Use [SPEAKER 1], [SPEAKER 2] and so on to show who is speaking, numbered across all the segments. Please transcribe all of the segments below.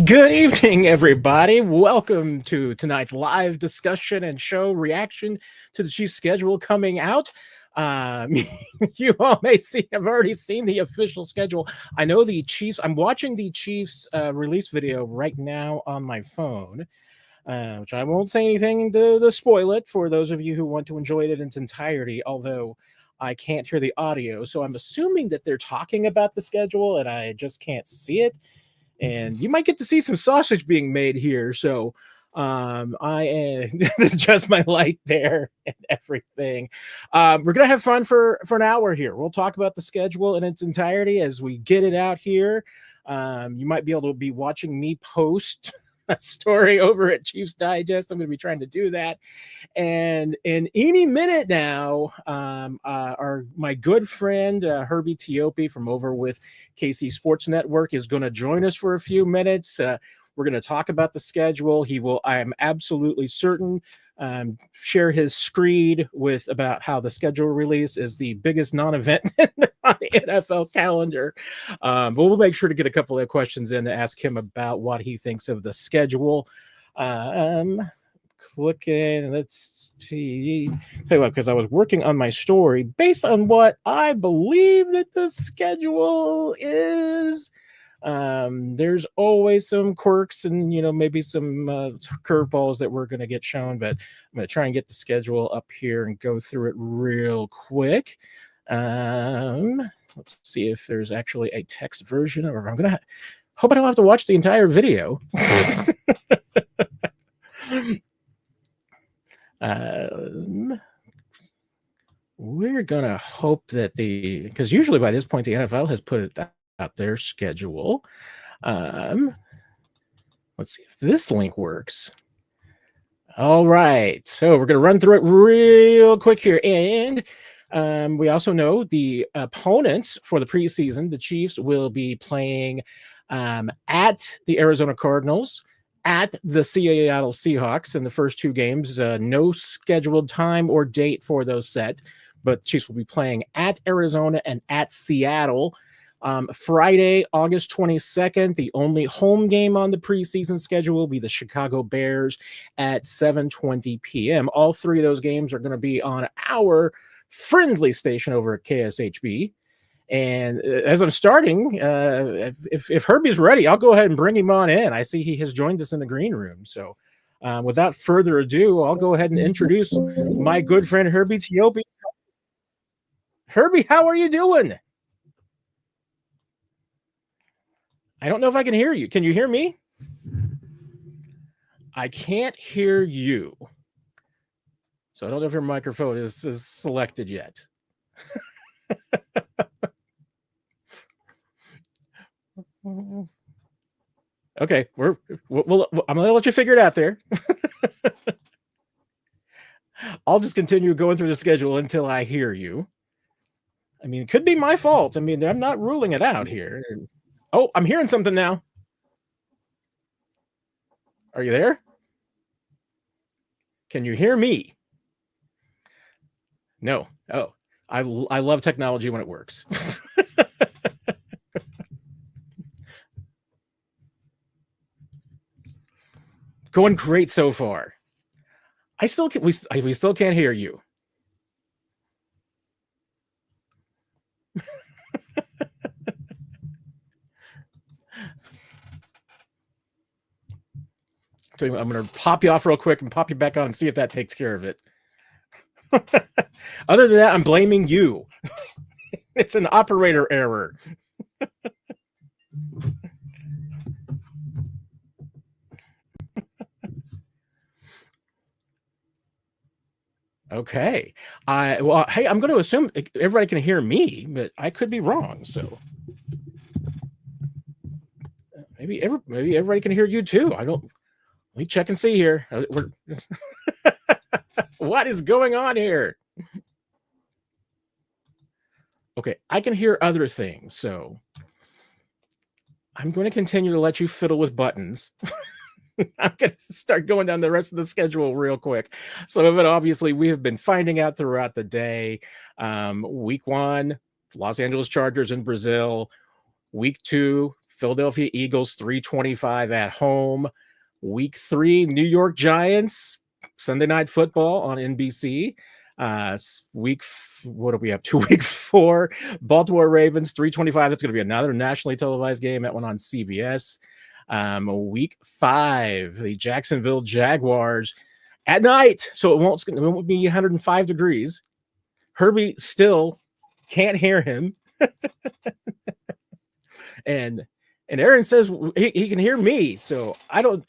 [SPEAKER 1] Good evening, everybody. Welcome to tonight's live discussion and show reaction to the Chiefs schedule coming out. Um, you all may have already seen the official schedule. I know the Chiefs. I'm watching the Chiefs release video right now on my phone, which I won't say anything to spoil it for those of you who want to enjoy it in its entirety. Although I can't hear the audio, so I'm assuming that they're talking about the schedule, and I just can't see it, and you might get to see some sausage being made here. So I adjust my light there and everything. We're gonna have fun for an hour here. We'll talk about the schedule in its entirety as we get it out here. You might be able to be watching me post a story over at Chiefs Digest. I'm going to be trying to do that. And in any minute now, my good friend Herbie Teope from over with KC Sports Network is going to join us for a few minutes. We're going to talk about the schedule. He will, I am absolutely certain, share his screed with about how the schedule release is the biggest non-event on the NFL calendar. But we'll make sure to get a couple of questions in to ask him about what he thinks of the schedule. Clicking, let's see. Tell you what, because I was working on my story based on what I believe that the schedule is. There's always some quirks and maybe some curveballs that we're going to get shown, but I'm going to try and get the schedule up here and go through it real quick. Let's see if there's actually a text version, or I'm gonna hope I don't have to watch the entire video. We're gonna hope that because usually by this point the NFL has put it out their schedule. Let's see if this link works. All right, so we're gonna run through it real quick here, and we also know the opponents for the preseason. The Chiefs will be playing at the Arizona Cardinals, at the Seattle Seahawks in the first two games. No scheduled time or date for those set, but Chiefs will be playing at Arizona and at Seattle. Friday, August 22nd, the only home game on the preseason schedule will be the Chicago Bears at 7:20 p.m. All three of those games are going to be on our friendly station over at KSHB. And as I'm starting, if Herbie's ready, I'll go ahead and bring him on in. I see he has joined us in the green room. So without further ado, I'll go ahead and introduce my good friend Herbie Teope. Herbie, how are you doing? I don't know if I can hear you. Can you hear me? I can't hear you. So I don't know if your microphone is selected yet. Okay, I'm gonna let you figure it out there. I'll just continue going through the schedule until I hear you. I mean, it could be my fault. I mean, I'm not ruling it out here. Oh, I'm hearing something now. Are you there? Can you hear me? No. Oh, I love technology when it works. Going great so far. We still can't hear you. I'm going to pop you off real quick and pop you back on and see if that takes care of it. Other than that, I'm blaming you. It's an operator error. Okay. Well, hey, I'm going to assume everybody can hear me, but I could be wrong. So maybe everybody can hear you too. I don't. Let me check and see here. What is going on here? Okay, I can hear other things, so I'm going to continue to let you fiddle with buttons. I'm going to start going down the rest of the schedule real quick. Some of it, obviously, we have been finding out throughout the day. Week 1, Los Angeles Chargers in Brazil. Week 2, Philadelphia Eagles 325 at home. Week 3, New York Giants, Sunday Night Football on NBC. What are we up to? Week 4, Baltimore Ravens 325. That's going to be another nationally televised game. That one on CBS. Week 5, the Jacksonville Jaguars at night, so it won't be 105 degrees. Herbie still can't hear him. and Aaron says he can hear me, so I don't.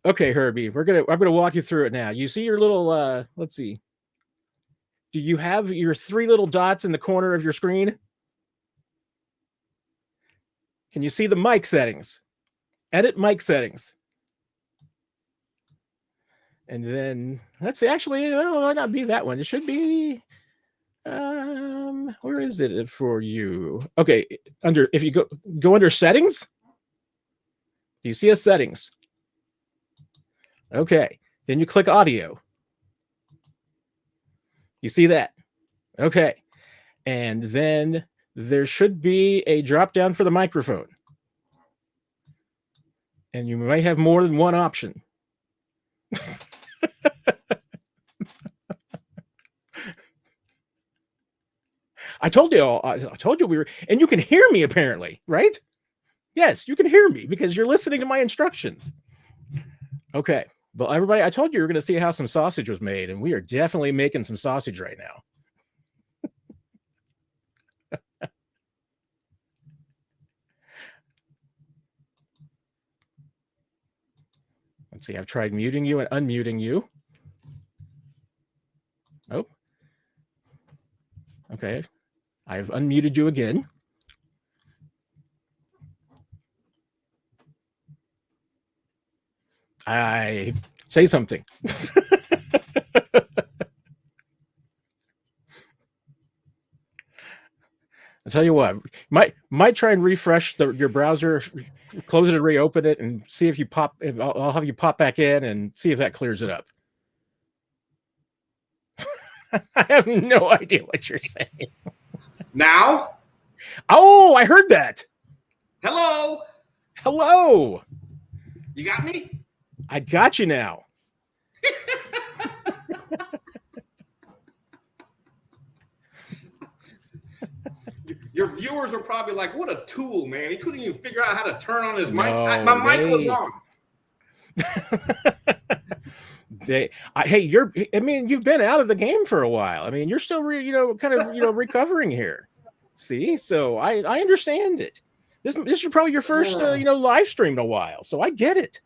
[SPEAKER 1] Okay, Herbie, I'm gonna walk you through it now. You see your little let's see. Do you have your 3 little dots in the corner of your screen? Can you see the mic settings? Edit mic settings. And then let's see, actually, it might not be that one. It should be where is it for you? Okay, if you go under settings, do you see a settings? Okay, then you click audio. You see that? Okay, and then there should be a drop down for the microphone, and you may have more than one option. I told you we were, and you can hear me apparently, right? Yes, you can hear me because you're listening to my instructions. Okay, well, everybody, I told you we were going to see how some sausage was made, and we are definitely making some sausage right now. Let's see, I've tried muting you and unmuting you. Oh, okay. I've unmuted you again. I say something. I'll tell you what, might try and refresh your browser, close it and reopen it, and see if you pop. I'll have you pop back in and see if that clears it up. I have no idea what you're saying.
[SPEAKER 2] Now?
[SPEAKER 1] Oh, I heard that.
[SPEAKER 2] Hello?
[SPEAKER 1] Hello.
[SPEAKER 2] You got me?
[SPEAKER 1] I got you now.
[SPEAKER 2] Your viewers are probably like, what a tool, man. He couldn't even figure out how to turn on his mic. My mic was on.
[SPEAKER 1] You've been out of the game for a while. I mean, you're still recovering here. See, so I understand it. This is probably your first live stream in a while, so I get it.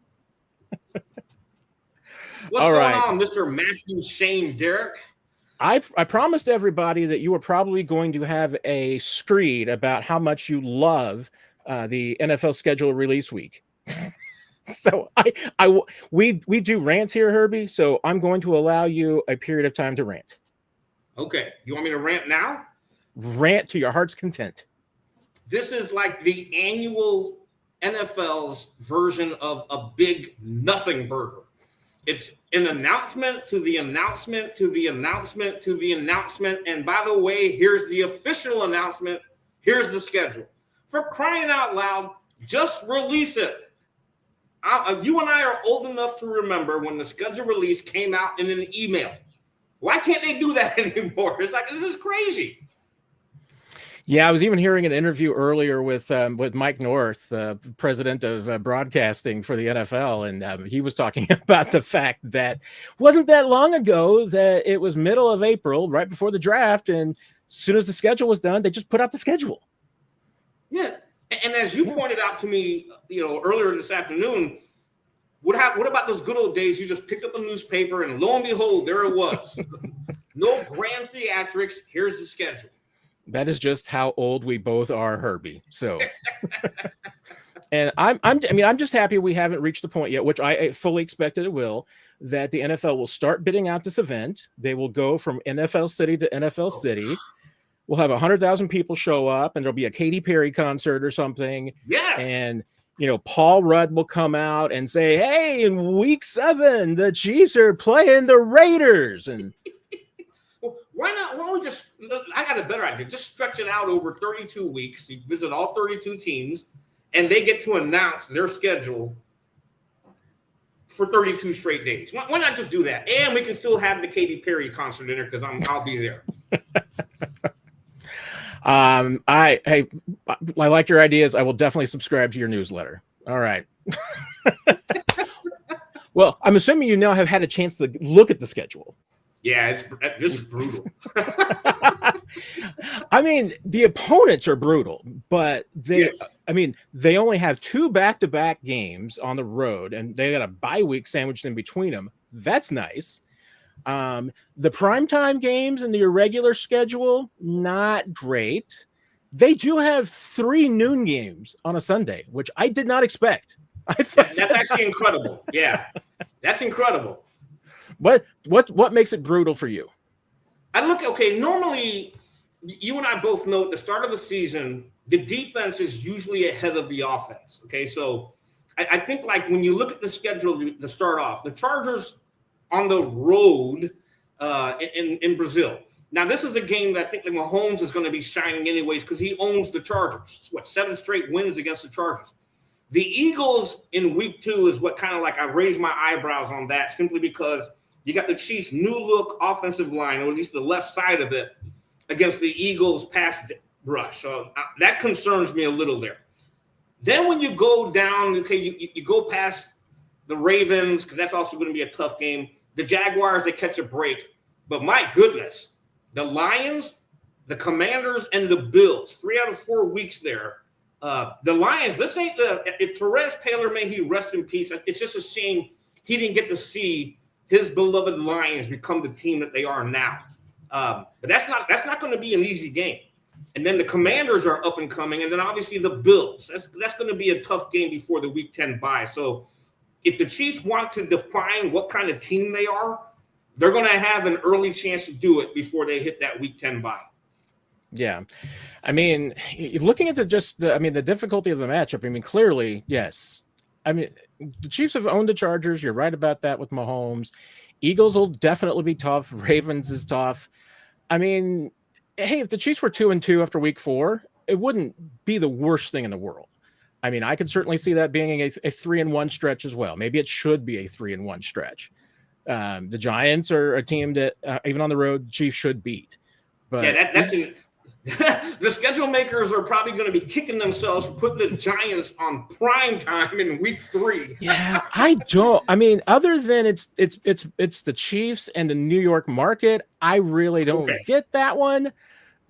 [SPEAKER 2] What's going on, Mr. Matthew Shane Derrick?
[SPEAKER 1] I promised everybody that you were probably going to have a screed about how much you love the NFL schedule release week. So we do rants here, Herbie. So I'm going to allow you a period of time to rant.
[SPEAKER 2] Okay, you want me to rant now?
[SPEAKER 1] Rant to your heart's content.
[SPEAKER 2] This is like the annual NFL's version of a big nothing burger. It's an announcement to the announcement to the announcement to the announcement. And by the way, here's the official announcement. Here's the schedule. For crying out loud, just release it. You and I are old enough to remember when the schedule release came out in an email. Why can't they do that anymore? It's like, this is crazy.
[SPEAKER 1] Yeah, I was even hearing an interview earlier with Mike North, president of broadcasting for the NFL, and he was talking about the fact that wasn't that long ago that it was middle of April, right before the draft, and as soon as the schedule was done, they just put out the schedule.
[SPEAKER 2] Yeah, and as you pointed out to me, earlier this afternoon, what about those good old days? You just picked up a newspaper, and lo and behold, there it was. No grand theatrics. Here's the schedule.
[SPEAKER 1] That is just how old we both are, Herbie. So, and I'm just happy we haven't reached the point yet, which I fully expected it will, that the NFL will start bidding out this event. They will go from NFL city to NFL city. We'll have 100,000 people show up, and there'll be a Katy Perry concert or something.
[SPEAKER 2] Yes.
[SPEAKER 1] And Paul Rudd will come out and say, "Hey, in week 7, the Chiefs are playing the Raiders," and.
[SPEAKER 2] Why not? Why don't we I got a better idea. Just stretch it out over 32 weeks. You visit all 32 teams, and they get to announce their schedule for 32 straight days. Why not just do that? And we can still have the Katy Perry concert in there because I'll be there.
[SPEAKER 1] I like your ideas. I will definitely subscribe to your newsletter. All right. Well, I'm assuming you now have had a chance to look at the schedule.
[SPEAKER 2] Yeah, this is brutal.
[SPEAKER 1] I mean, the opponents are brutal, but they only have 2 back-to-back games on the road, and they got a bye week sandwiched in between them. That's nice. The primetime games in the irregular schedule, not great. They do have 3 noon games on a Sunday, which I did not expect.
[SPEAKER 2] That's actually incredible. Yeah, that's incredible.
[SPEAKER 1] What makes it brutal for you?
[SPEAKER 2] Normally, you and I both know at the start of the season, the defense is usually ahead of the offense. Okay, so I think like when you look at the schedule to start off, the Chargers on the road in Brazil. Now, this is a game that I think Mahomes is going to be shining anyways because he owns the Chargers. It's 7 straight wins against the Chargers. The Eagles in week 2 is what kind of like I raised my eyebrows on that simply because you got the Chiefs' new look offensive line, or at least the left side of it, against the Eagles' pass rush. So that concerns me a little there. Then when you go down, okay, you go past the Ravens, because that's also going to be a tough game. The Jaguars, they catch a break. But my goodness, the Lions, the Commanders, and the Bills, 3 out of 4 weeks there. The Lions, this ain't if Perez Taylor, may he rest in peace. It's just a shame he didn't get to see his beloved Lions become the team that they are now. But that's not going to be an easy game. And then the Commanders are up and coming, and then obviously the Bills. That's going to be a tough game before the Week 10 bye. So if the Chiefs want to define what kind of team they are, they're going to have an early chance to do it before they hit that Week 10 bye.
[SPEAKER 1] Yeah. I mean, looking at the difficulty of the matchup, I mean, clearly, yes. I mean, the Chiefs have owned the Chargers. You're right about that with Mahomes. Eagles will definitely be tough. Ravens is tough. I mean, hey, if the Chiefs were 2-2 after week 4, it wouldn't be the worst thing in the world. I mean, I could certainly see that being a 3-1 stretch as well. Maybe it should be a 3-1 stretch. The Giants are a team that even on the road, the Chiefs should beat. But
[SPEAKER 2] yeah, the schedule makers are probably going to be kicking themselves for putting the Giants on prime time in week 3.
[SPEAKER 1] Yeah, I mean, other than it's the Chiefs and the New York market, I really don't get that one.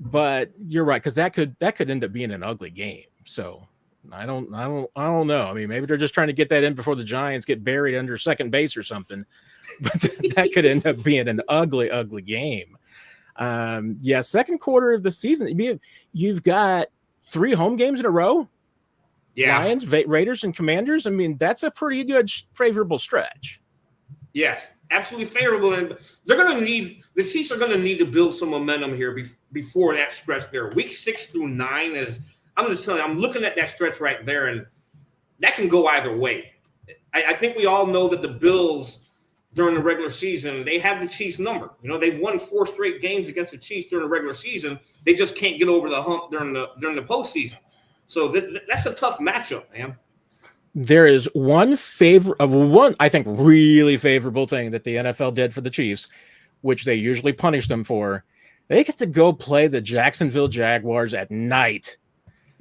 [SPEAKER 1] But you're right, because that could end up being an ugly game. So I don't know. I mean, maybe they're just trying to get that in before the Giants get buried under second base or something. But that could end up being an ugly, ugly game. Second quarter of the season, you've got 3 home games in a row. Yeah, Lions, Raiders, and Commanders. I mean, that's a pretty good, favorable stretch.
[SPEAKER 2] Yes, absolutely favorable. And the Chiefs are going to need to build some momentum here before that stretch there. Week 6 through 9 is, I'm just telling you, I'm looking at that stretch right there, and that can go either way. I think we all know that the Bills during the regular season, they have the Chiefs number. You know, they've won 4 straight games against the Chiefs during the regular season. They just can't get over the hump during the postseason. So that's a tough matchup, man.
[SPEAKER 1] There is one I think really favorable thing that the NFL did for the Chiefs, which they usually punish them for. They get to go play the Jacksonville Jaguars at night.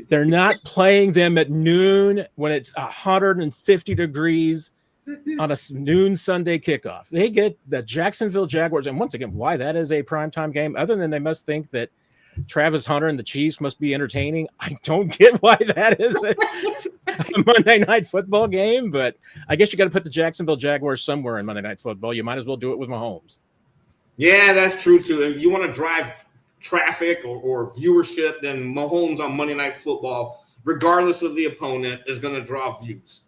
[SPEAKER 1] They're not playing them at noon when it's 150 degrees on a noon Sunday kickoff. They get the Jacksonville Jaguars. And once again, why that is a primetime game, other than they must think that Travis Hunter and the Chiefs must be entertaining. I don't get why that is a Monday Night Football game, but I guess you got to put the Jacksonville Jaguars somewhere in Monday Night Football. You might as well do it with Mahomes.
[SPEAKER 2] Yeah, that's true too. If you want to drive traffic or viewership, then Mahomes on Monday Night Football, regardless of the opponent, is going to draw views.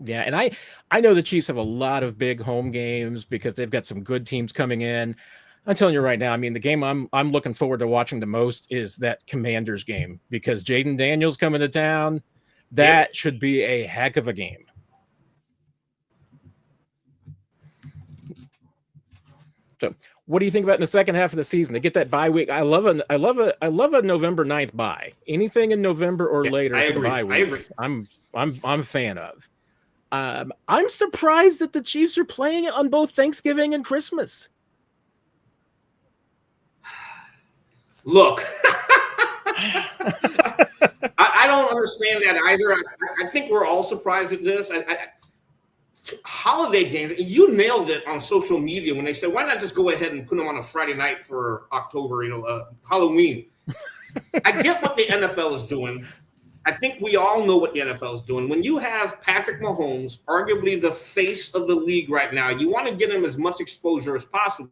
[SPEAKER 1] Yeah, and I know the Chiefs have a lot of big home games because they've got some good teams coming in. I'm telling you right now, I mean, the game I'm looking forward to watching the most is that Commanders game because Jaden Daniels coming to town. That should be a heck of a game. So What do you think about in the second half of the season? They get that bye week. I love a November 9th bye. Anything in November or later for the bye week, I'm a fan of. I'm surprised that the Chiefs are playing it on both Thanksgiving and Christmas.
[SPEAKER 2] Look, I don't understand that either. I think we're all surprised at this. Holiday games, you nailed it on social media when they said, why not just go ahead and put them on a Friday night for October, Halloween. I get what the NFL is doing. I think we all know what the NFL is doing. When you have Patrick Mahomes, arguably the face of the league right now, you want to get him as much exposure as possible.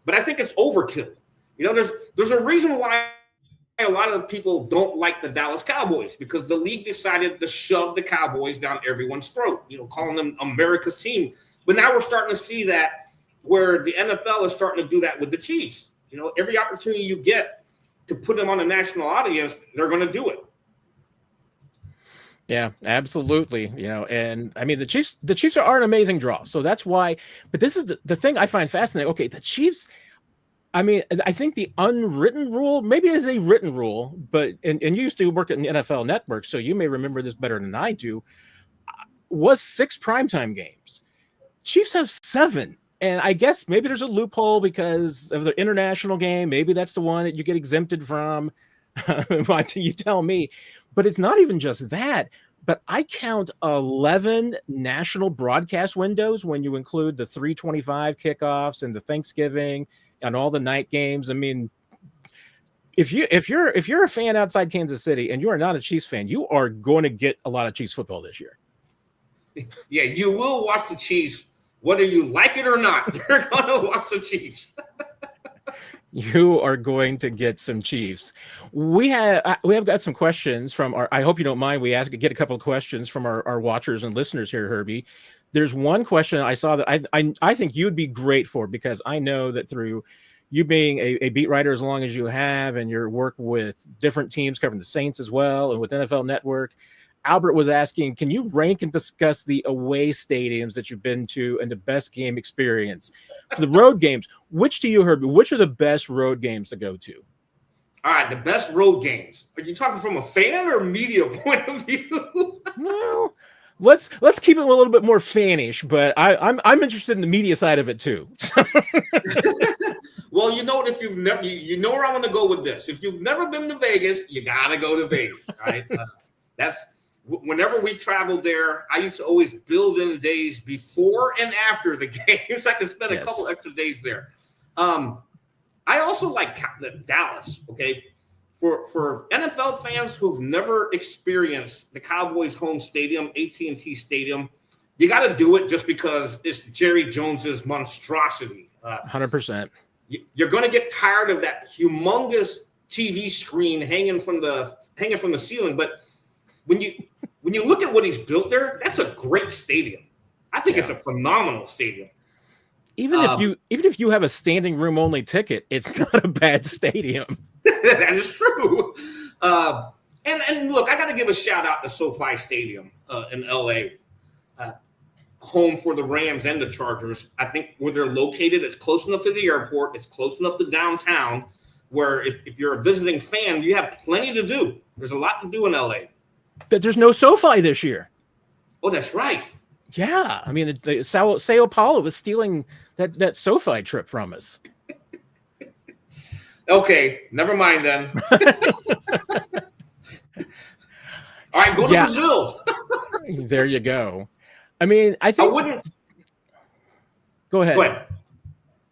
[SPEAKER 2] But I think it's overkill. There's a reason why a lot of people don't like the Dallas Cowboys, because the league decided to shove the Cowboys down everyone's throat, calling them America's team. But now we're starting to see that where the NFL is starting to do that with the Chiefs. Every opportunity you get to put them on a national audience, they're going to do it.
[SPEAKER 1] Yeah, absolutely. And I mean, the Chiefs are an amazing draw. So that's why, but this is the thing I find fascinating. Okay, the Chiefs, I mean, I think the unwritten rule, maybe it is a written rule, but, and you used to work at an NFL network, so you may remember this better than I do, was 6 primetime games. Chiefs have 7. And I guess maybe there's a loophole because of the international game. Maybe that's the one that you get exempted from. You tell me. But it's not even just that. But I count 11 national broadcast windows when you include the 3:25 kickoffs and the Thanksgiving and all the night games. I mean, if you're a fan outside Kansas City and you are not a Chiefs fan, you are going to get a lot of Chiefs football this year.
[SPEAKER 2] Yeah, you will watch the Chiefs whether you like it or not. You're going to watch the Chiefs.
[SPEAKER 1] You are going to get some Chiefs. We have got some questions from our. I hope you don't mind. We get a couple of questions from our watchers and listeners here, Herbie. There's one question I saw that I think you'd be great for, because I know that through you being a beat writer as long as you have, and your work with different teams covering the Saints as well, and with NFL Network, Albert was asking, can you rank and discuss the away stadiums that you've been to and the best game experience? For the road games, which to you, Herbie, which are the best road games to go to?
[SPEAKER 2] All right, the best road games. Are you talking from a fan or media point of view?
[SPEAKER 1] Well, let's keep it a little bit more fanish, but I'm interested in the media side of it too.
[SPEAKER 2] Well, if you've never, you know where I'm going to go with this. If you've never been to Vegas, you got to go to Vegas, right? That's whenever we traveled there, I used to always build in days before and after the games. I could spend a couple extra days there. I also like Dallas, okay? For NFL fans who've never experienced the Cowboys' home stadium, AT&T Stadium, you got to do it just because it's Jerry Jones's monstrosity.
[SPEAKER 1] 100%.
[SPEAKER 2] You're going to get tired of that humongous TV screen hanging from the ceiling, but when you look at what he's built there, that's a great stadium. I think it's a phenomenal stadium.
[SPEAKER 1] Even if you have a standing room only ticket, it's not a bad stadium.
[SPEAKER 2] That is true. And look, I got to give a shout out to SoFi Stadium in LA, home for the Rams and the Chargers. I think where they're located, it's close enough to the airport. It's close enough to downtown, where if you're a visiting fan, you have plenty to do. There's a lot to do in LA.
[SPEAKER 1] But there's no SoFi this year.
[SPEAKER 2] Oh, that's right.
[SPEAKER 1] Yeah, I mean, the Sao Paulo was stealing that SoFi trip from us.
[SPEAKER 2] Okay, never mind then. All right, go to Brazil.
[SPEAKER 1] There you go. I mean, I think
[SPEAKER 2] I wouldn't.
[SPEAKER 1] Go ahead.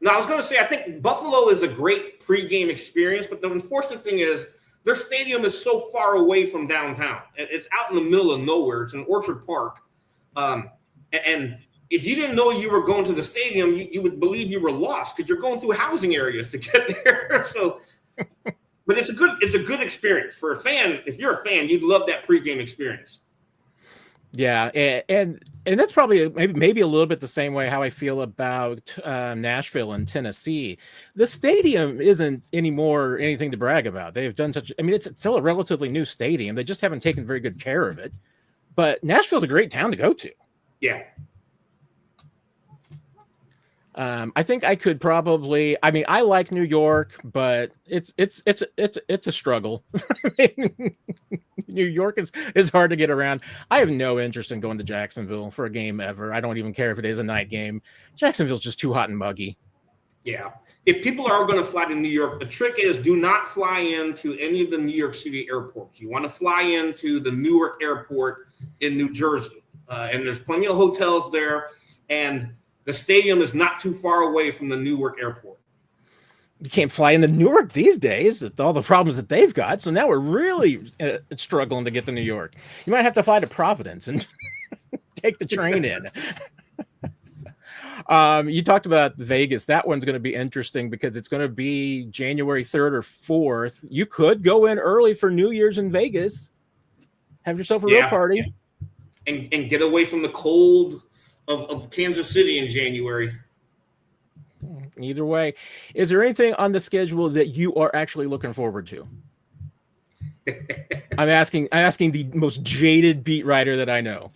[SPEAKER 2] No, I was going to say I think Buffalo is a great pregame experience, but the unfortunate thing is their stadium is so far away from downtown. It's out in the middle of nowhere. It's in Orchard Park. And if you didn't know you were going to the stadium, you would believe you were lost because you're going through housing areas to get there. So, but it's a good experience for a fan. If you're a fan, you'd love that pregame experience. Yeah,
[SPEAKER 1] and that's probably maybe a little bit the same way how I feel about Nashville and Tennessee. The stadium isn't anymore anything to brag about. They've done such. I mean, it's still a relatively new stadium. They just haven't taken very good care of it. But Nashville's a great town to go to.
[SPEAKER 2] Yeah.
[SPEAKER 1] I think I could probably. I mean, I like New York, but it's a struggle. New York is hard to get around. I have no interest in going to Jacksonville for a game ever. I don't even care if it is a night game. Jacksonville's just too hot and muggy.
[SPEAKER 2] Yeah. If people are going to fly to New York, the trick is do not fly into any of the New York City airports. You want to fly into the Newark Airport in New Jersey. And there's plenty of hotels there. And the stadium is not too far away from the Newark Airport.
[SPEAKER 1] You can't fly into Newark these days with all the problems that they've got. So now we're really struggling to get to New York. You might have to fly to Providence and take the train in. You talked about Vegas. That one's going to be interesting because it's going to be January 3rd or 4th. You could go in early for New Year's in Vegas. Have yourself a real party.
[SPEAKER 2] And get away from the cold of Kansas City in January.
[SPEAKER 1] Either way, is there anything on the schedule that you are actually looking forward to? I'm asking the most jaded beat writer that I know.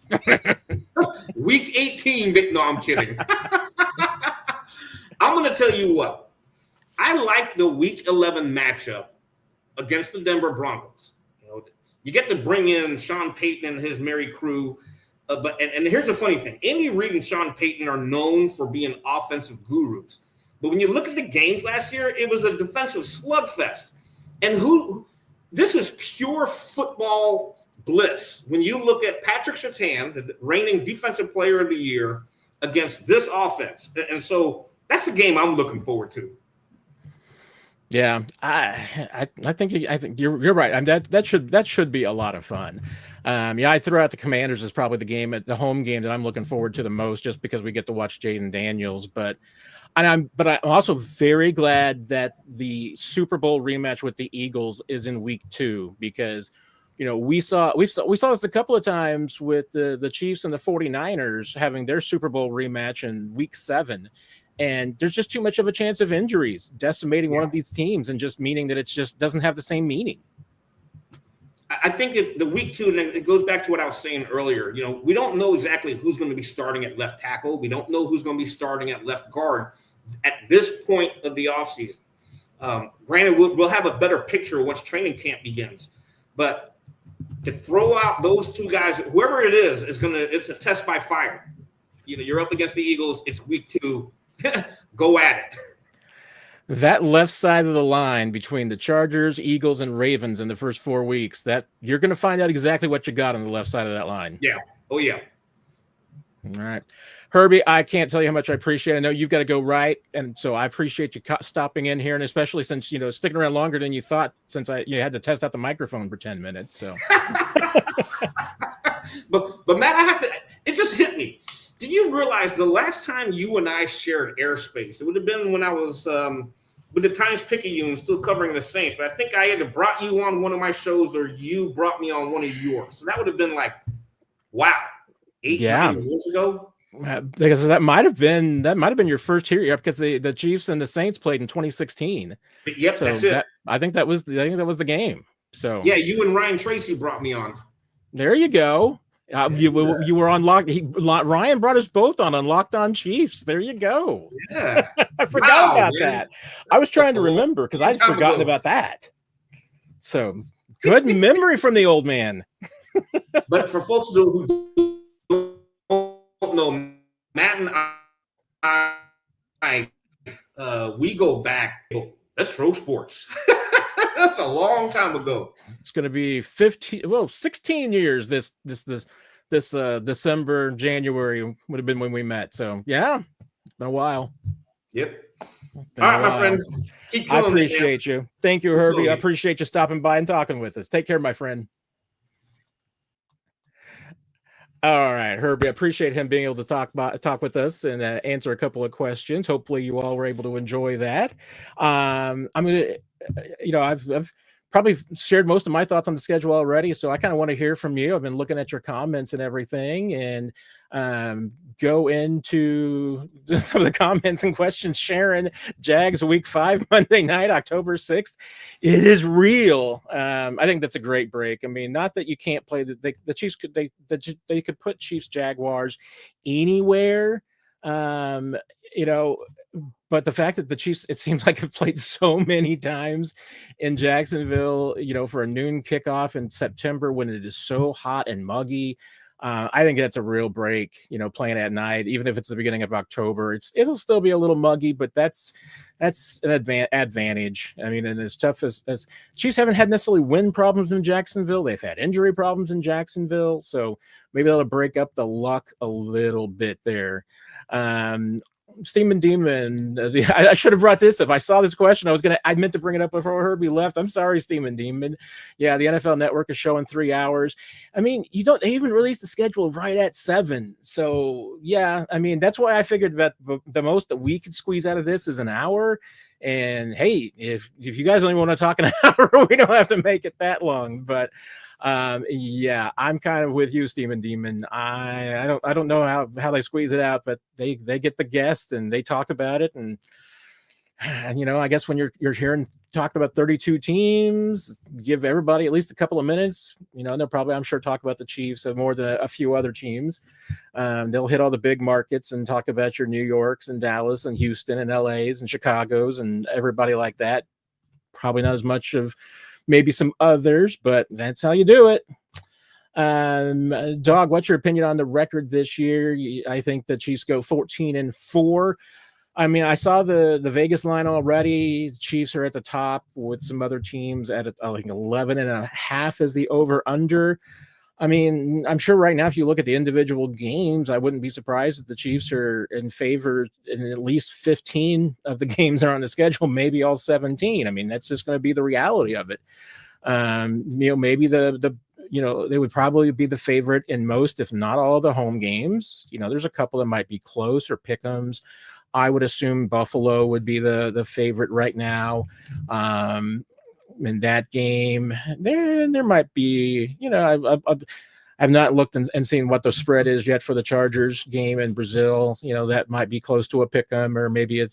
[SPEAKER 2] Week 18, no, I'm kidding. I'm going to tell you what. I like the Week 11 matchup against the Denver Broncos. You get to bring in Sean Payton and his merry crew. But here's the funny thing. Andy Reid and Sean Payton are known for being offensive gurus. But when you look at the games last year, it was a defensive slugfest. And this is pure football bliss. When you look at Patrick Surtain, the reigning defensive player of the year, against this offense. And so that's the game I'm looking forward to.
[SPEAKER 1] Yeah, I think you're right. I mean, that should be a lot of fun. I threw out the Commanders as probably the home game that I'm looking forward to the most, just because we get to watch Jaden Daniels. But I'm also very glad that the Super Bowl rematch with the Eagles is in week 2, because we saw this a couple of times with the Chiefs and the 49ers having their Super Bowl rematch in week 7. And there's just too much of a chance of injuries decimating one of these teams, and just meaning that it just doesn't have the same meaning.
[SPEAKER 2] I think if the week 2, and it goes back to what I was saying earlier, we don't know exactly who's going to be starting at left tackle. We don't know who's going to be starting at left guard at this point of the offseason. Granted, we'll have a better picture once training camp begins. But to throw out those two guys, whoever it is it's a test by fire. You're up against the Eagles. It's week 2. Go at it.
[SPEAKER 1] That left side of the line between the Chargers, Eagles, and Ravens in the first 4 weeks, that you're going to find out exactly what you got on the left side of that line.
[SPEAKER 2] Yeah. Oh, yeah.
[SPEAKER 1] All right. Herbie, I can't tell you how much I appreciate it. I know you've got to go right, and so I appreciate you stopping in here, and especially since, sticking around longer than you thought, since you had to test out the microphone for 10 minutes. So,
[SPEAKER 2] but Matt, it just hit me. Do you realize the last time you and I shared airspace, it would have been when I was with the Times-Picayune, still covering the Saints, but I think I either brought you on one of my shows or you brought me on one of yours. So that would have been like, wow, 9 years ago.
[SPEAKER 1] Because that might have been your first year, because the Chiefs and the Saints played in 2016.
[SPEAKER 2] Yep, so that's it.
[SPEAKER 1] I think that was the game. So
[SPEAKER 2] yeah, you and Ryan Tracy brought me on.
[SPEAKER 1] There you go. You were on Ryan brought us both on Locked On Chiefs. There you go.
[SPEAKER 2] Yeah,
[SPEAKER 1] I forgot about that. I was trying to remember because I'd forgotten about that. So good memory from the old man.
[SPEAKER 2] But for folks who don't know, Matt and I we go back. That's Road Sports. That's a long time ago.
[SPEAKER 1] It's going to be 16 years this December, January would have been when we met. So yeah, been a while.
[SPEAKER 2] Yep. All right, my friend.
[SPEAKER 1] I appreciate you. Thank you, Herbie. I appreciate you stopping by and talking with us. Take care, my friend. All right, Herbie. I appreciate him being able to talk with us and answer a couple of questions. Hopefully, you all were able to enjoy that. I'm gonna, I've probably shared most of my thoughts on the schedule already, so I kind of want to hear from you. I've been looking at your comments and everything, and go into some of the comments and questions. Sharon, Jags Week 5, Monday night, October 6th. It is real. I think that's a great break. I mean, not that you can't play the Chiefs they could put Chiefs Jaguars anywhere. you know, but the fact that the Chiefs, it seems like, have played so many times in Jacksonville, for a noon kickoff in September when it is so hot and muggy. I think that's a real break, playing at night, even if it's the beginning of October. It'll still be a little muggy, but that's an advantage. I mean, and as tough as Chiefs haven't had necessarily win problems in Jacksonville, they've had injury problems in Jacksonville, so maybe that'll break up the luck a little bit there. Steam Demon. I should have brought this up. I saw this question. I meant to bring it up before Herbie left. I'm sorry, Steam Demon. Yeah, the NFL Network is showing 3 hours. I mean, they even released the schedule right at 7. So yeah, I mean, that's why I figured that the most that we could squeeze out of this is an hour. And hey, if you guys only want to talk an hour, we don't have to make it that long. But yeah, I'm kind of with you, Steven Demon. I don't know how they squeeze it out, but they get the guest and they talk about it, and I guess when you're hearing talked about 32 teams, give everybody at least a couple of minutes. And they'll probably, I'm sure, talk about the Chiefs more than a few other teams. They'll hit all the big markets and talk about your New Yorks and Dallas and Houston and LA's and Chicago's and everybody like that. Probably not as much of maybe some others, but that's how you do it. Dog, what's your opinion on the record this year? I think the Chiefs go 14-4. I mean, I saw the Vegas line already. The Chiefs are at the top with some other teams at I think 11.5 is the over under. I mean, I'm sure right now, if you look at the individual games, I wouldn't be surprised if the Chiefs are in favor in at least 15 of the games that are on the schedule, maybe all 17. I mean, that's just going to be the reality of it. Maybe they would probably be the favorite in most, if not all, of the home games. There's a couple that might be close or pick'ems. I would assume Buffalo would be the favorite right now. In that game, there might be, I've not looked and seen what the spread is yet for the Chargers game in Brazil. That might be close to a pick 'em, or maybe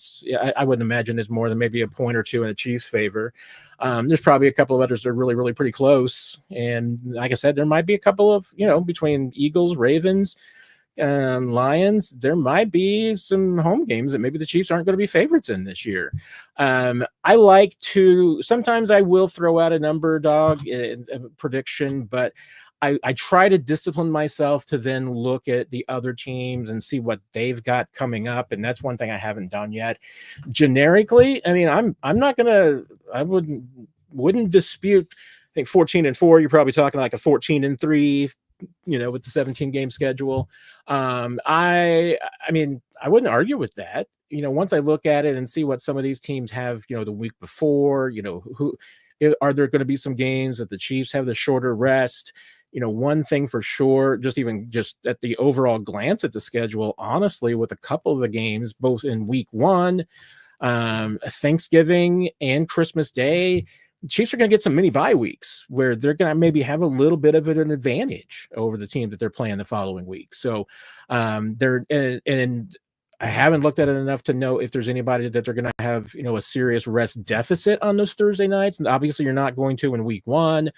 [SPEAKER 1] I wouldn't imagine it's more than maybe a point or two in a Chiefs favor. There's probably a couple of others that are really, really pretty close. And like I said, there might be a couple of, between Eagles, Ravens, Lions, there might be some home games that maybe the Chiefs aren't going to be favorites in this year. Sometimes I will throw out a number, dog, a prediction, but I try to discipline myself to then look at the other teams and see what they've got coming up. And that's one thing I haven't done yet. Generically, I mean, I wouldn't dispute, I think 14-4, you're probably talking like a 14-3, with the 17 game schedule. I mean, I wouldn't argue with that. Once I look at it and see what some of these teams have, the week before, who are there going to be some games that the Chiefs have the shorter rest? One thing for sure, just at the overall glance at the schedule, honestly, with a couple of the games, both in week 1, Thanksgiving and Christmas Day, Chiefs are going to get some mini bye weeks where they're going to maybe have a little bit of an advantage over the team that they're playing the following week. So and I haven't looked at it enough to know if there's anybody that they're going to have, a serious rest deficit on those Thursday nights. And obviously you're not going to in week 1.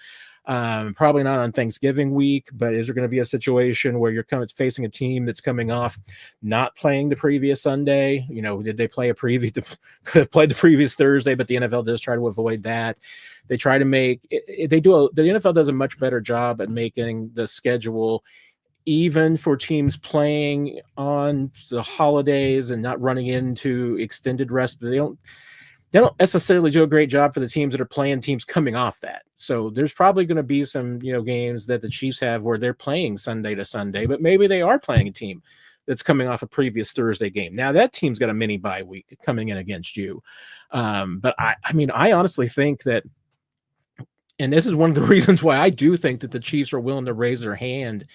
[SPEAKER 1] Probably not on Thanksgiving week, but is there going to be a situation where you're facing a team that's coming off not playing the previous Sunday? Did they play could have played the previous Thursday, but the NFL does try to avoid that. They try to the NFL does a much better job at making the schedule even for teams playing on the holidays and not running into extended rest. They don't necessarily do a great job for the teams that are playing teams coming off that. So there's probably going to be some, games that the Chiefs have where they're playing Sunday to Sunday, but maybe they are playing a team that's coming off a previous Thursday game. Now that team's got a mini bye week coming in against you. But I honestly think that, and this is one of the reasons why I do think that the Chiefs are willing to raise their hand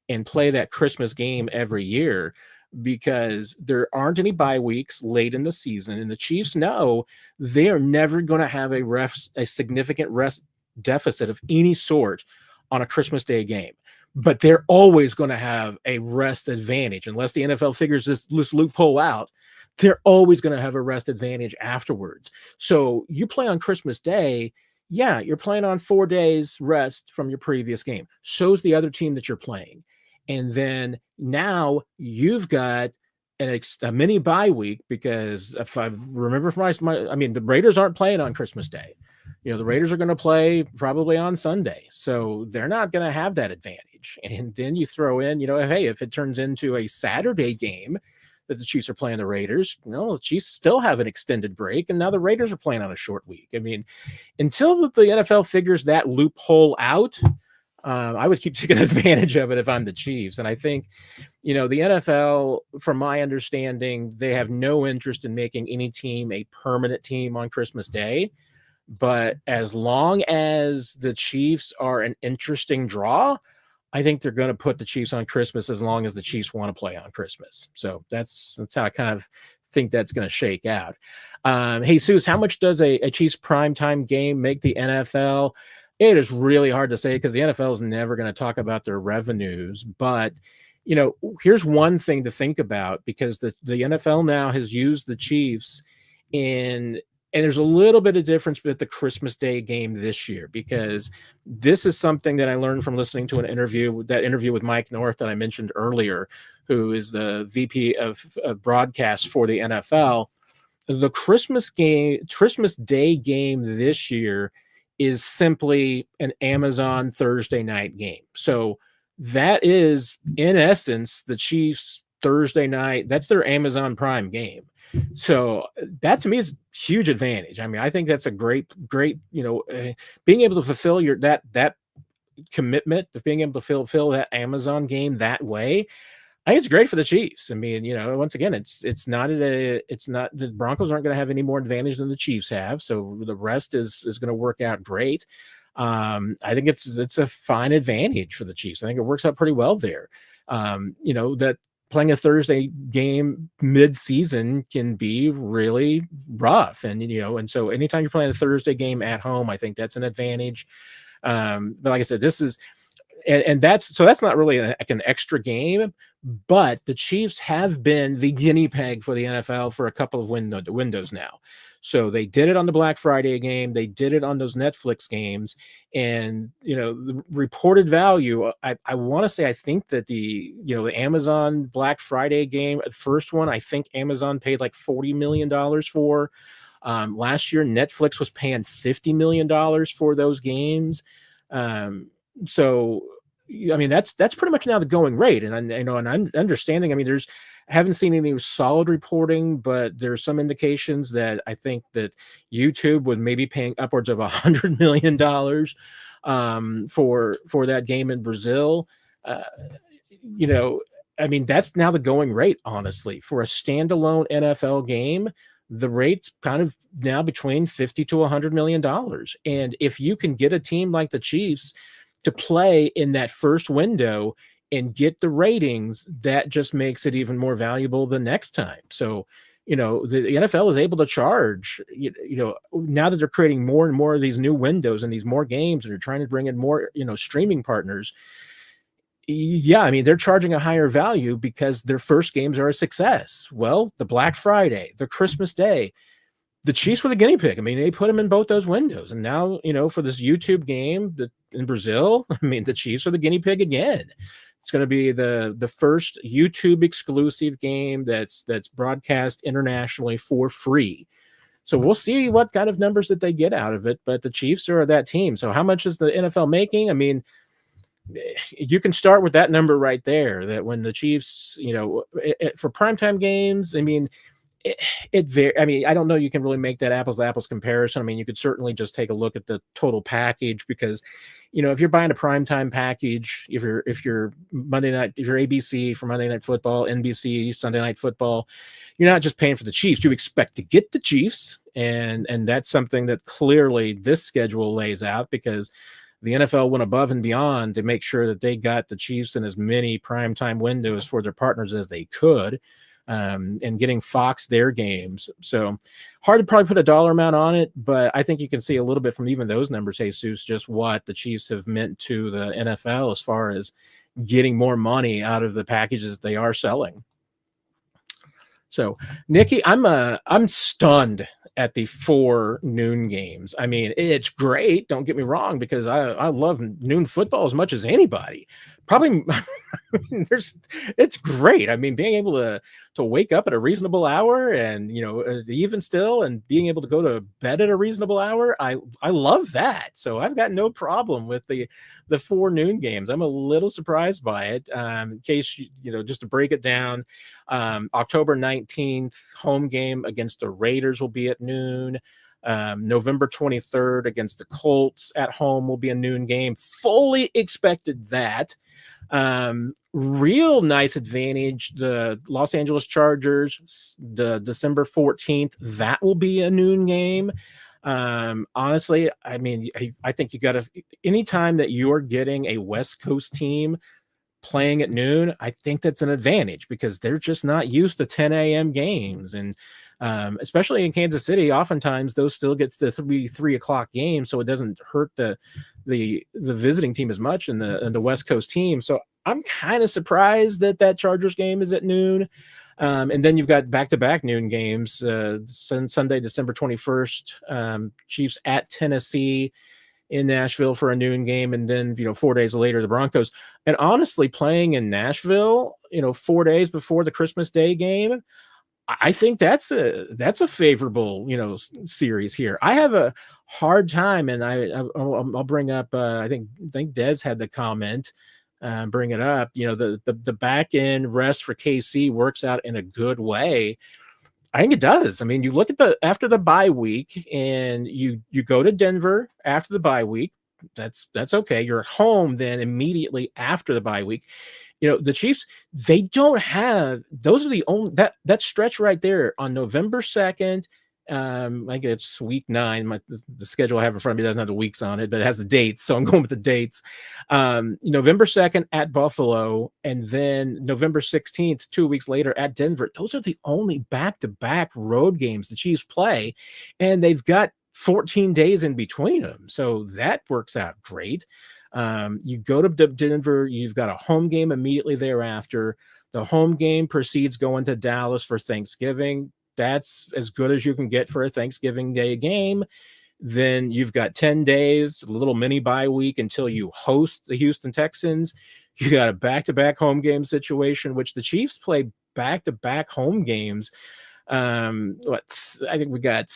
[SPEAKER 1] and play that Christmas game every year, because there aren't any bye weeks late in the season. And the Chiefs know they are never going to have a significant rest deficit of any sort on a Christmas Day game, but they're always going to have a rest advantage unless the NFL figures this loophole out. They're always going to have a rest advantage afterwards. So you play on Christmas Day. Yeah, you're playing on 4 days rest from your previous game. So's the other team that you're playing. And then now you've got a mini bye week, because if I remember from the Raiders aren't playing on Christmas Day. The Raiders are going to play probably on Sunday, so they're not going to have that advantage. And then you throw in, hey, if it turns into a Saturday game that the Chiefs are playing the Raiders, the Chiefs still have an extended break, and now the Raiders are playing on a short week. I mean, until the NFL figures that loophole out, I would keep taking advantage of it if I'm the Chiefs. And I think, the NFL, from my understanding, they have no interest in making any team a permanent team on Christmas Day. But as long as the Chiefs are an interesting draw, I think they're going to put the Chiefs on Christmas as long as the Chiefs want to play on Christmas. So that's how I kind of think that's going to shake out. Hey, Seuss, how much does a Chiefs primetime game make the NFL? It is really hard to say because the NFL is never going to talk about their revenues. But, here's one thing to think about, because the NFL now has used the Chiefs and there's a little bit of difference with the Christmas Day game this year, because this is something that I learned from listening to that interview with Mike North that I mentioned earlier, who is the VP of broadcast for the NFL. The Christmas Day game this year is simply an Amazon Thursday night game. So that is, in essence, the Chiefs Thursday night. That's their Amazon Prime game. So that to me is a huge advantage. I mean, I think that's a great, being able to fulfill that commitment to being able to fulfill that Amazon game that way. I think it's great for the Chiefs. I mean, once again, it's not the Broncos aren't going to have any more advantage than the Chiefs have. So the rest is going to work out great. I think it's a fine advantage for the Chiefs. I think it works out pretty well there. That playing a Thursday game mid-season can be really rough. And so anytime you're playing a Thursday game at home, I think that's an advantage. But like I said, this is, and that's not really like an extra game, but the Chiefs have been the guinea pig for the NFL for a couple of windows now. So they did it on the Black Friday game. They did it on those Netflix games. And, the reported value, I want to say, I think that the Amazon Black Friday game, first one, I think Amazon paid like $40 million for. Last year, Netflix was paying $50 million for those games. So, I mean, that's pretty much now the going rate. And I'm understanding, I haven't seen any solid reporting, but there's some indications that I think that YouTube would maybe paying upwards of $100 million for that game in Brazil. That's now the going rate, honestly, for a standalone NFL game. The rate's kind of now between $50 to $100 million. And if you can get a team like the Chiefs to play in that first window and get the ratings, that just makes it even more valuable the next time. So, the NFL is able to charge, now that they're creating more and more of these new windows and these more games, and they're trying to bring in more, streaming partners. Yeah, they're charging a higher value because their first games are a success. Well, the Black Friday, the Christmas Day, the Chiefs were the guinea pig. They put them in both those windows. And now, for this YouTube game in Brazil, the Chiefs are the guinea pig again. It's going to be the first YouTube exclusive game that's broadcast internationally for free. So we'll see what kind of numbers that they get out of it. But the Chiefs are that team. So how much is the NFL making? You can start with that number right there, that when the Chiefs, for primetime games, I don't know, you can really make that apples to apples comparison. You could certainly just take a look at the total package, because, if you're buying a primetime package, if you're Monday night, if you're ABC for Monday Night Football, NBC Sunday Night Football, you're not just paying for the Chiefs. You expect to get the Chiefs, and that's something that clearly this schedule lays out, because the NFL went above and beyond to make sure that they got the Chiefs in as many primetime windows for their partners as they could. And getting Fox their games. So hard to probably put a dollar amount on it, but I think you can see a little bit from even those numbers, Jesus, just what the Chiefs have meant to the NFL as far as getting more money out of the packages they are selling. So, Nikki, I'm stunned at the 4 noon games. It's great, don't get me wrong, because I love noon football as much as anybody. probably it's great. I mean, being able to wake up at a reasonable hour and, even still, and being able to go to bed at a reasonable hour, I love that. So I've got no problem with the 4 noon games. I'm a little surprised by it. In case just to break it down, October 19th home game against the Raiders will be at noon. November 23rd against the Colts at home will be a noon game. Fully expected that. Real nice advantage, the Los Angeles Chargers, the December 14th, that will be a noon game. Honestly, I mean, I think you got to, anytime that you're getting a West Coast team playing at noon, I think that's an advantage because they're just not used to 10 a.m. games. And especially in Kansas City, oftentimes those still get the 3 o'clock game, so it doesn't hurt the visiting team as much and the West Coast team. So I'm kind of surprised that Chargers game is at noon. And then you've got back-to-back noon games. Sunday, December 21st, Chiefs at Tennessee in Nashville for a noon game, and then 4 days later the Broncos. And honestly, playing in Nashville 4 days before the Christmas Day game, I think that's a favorable series here. I have a hard time, and I'll bring up I think Des had the comment, bring it up. The back end rest for KC works out in a good way. I think it does. I mean, you look at after the bye week, and you go to Denver after the bye week. That's okay. You're at home then immediately after the bye week. The Chiefs, they don't have, those are the only, that stretch right there on November 2nd. I guess it's week 9. The schedule I have in front of me doesn't have the weeks on it, but it has the dates. So I'm going with the dates. November 2nd at Buffalo, and then November 16th, 2 weeks later at Denver. Those are the only back-to-back road games the Chiefs play, and they've got 14 days in between them. So that works out great. You go to Denver, you've got a home game immediately thereafter. The home game precedes going to Dallas for Thanksgiving. That's as good as you can get for a Thanksgiving Day game. Then you've got 10 days, a little mini bye week until you host the Houston Texans. You got a back-to-back home game situation, which the Chiefs play back-to-back home games. I think we got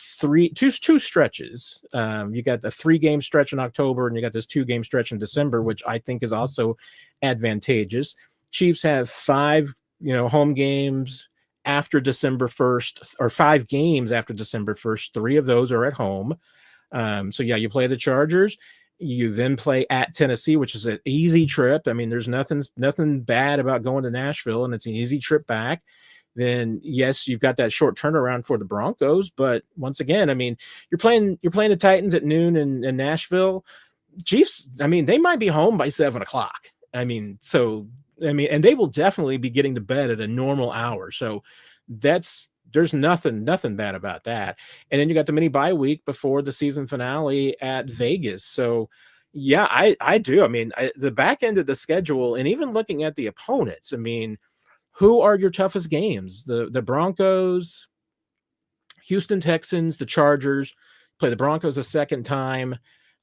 [SPEAKER 1] two stretches. You got the 3-game stretch in October, and you got this 2-game stretch in December, which I think is also advantageous. Chiefs have 5 home games after December 1st, or 5 games after December 1st. 3 of those are at home. So yeah, you play the Chargers. You then play at Tennessee, which is an easy trip. I mean, there's nothing bad about going to Nashville, and it's an easy trip back. Then yes, you've got that short turnaround for the Broncos, but once again, I mean, you're playing the Titans at noon in Nashville. Chiefs, I mean, they might be home by 7 o'clock. I mean, and they will definitely be getting to bed at a normal hour. So there's nothing bad about that. And then you got the mini bye week before the season finale at Vegas. So yeah, I do. I mean, the back end of the schedule, and even looking at the opponents, I mean, who are your toughest games? The Broncos, Houston Texans, the Chargers. Play the Broncos a second time.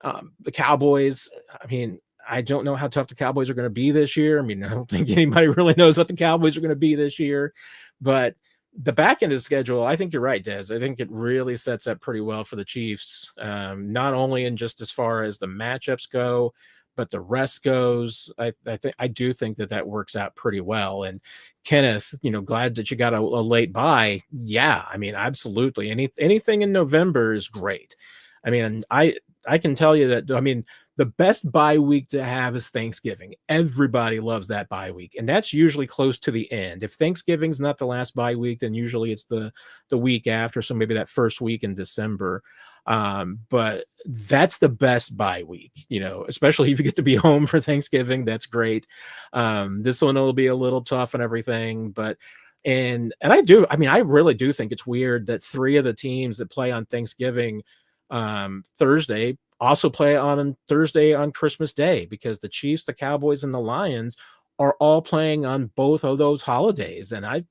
[SPEAKER 1] The Cowboys, I mean, I don't know how tough the Cowboys are going to be this year. I mean, I don't think anybody really knows what the Cowboys are going to be this year. But the back end of the schedule, I think you're right, Des. I think it really sets up pretty well for the Chiefs, not only in just as far as the matchups go, but the rest goes. I do think that works out pretty well. And Kenneth, glad that you got a late bye. Yeah, I mean, absolutely. Anything in November is great. I mean, I can tell you that, I mean, the best bye week to have is Thanksgiving. Everybody loves that bye week, and that's usually close to the end. If Thanksgiving's not the last bye week, then usually it's the week after, so maybe that first week in December. But that's the best bye week, especially if you get to be home for Thanksgiving. That's great. This one will be a little tough and everything, but and I really do think it's weird that 3 of the teams that play on Thanksgiving Thursday also play on Thursday on Christmas Day, because the Chiefs, the Cowboys, and the Lions are all playing on both of those holidays. And I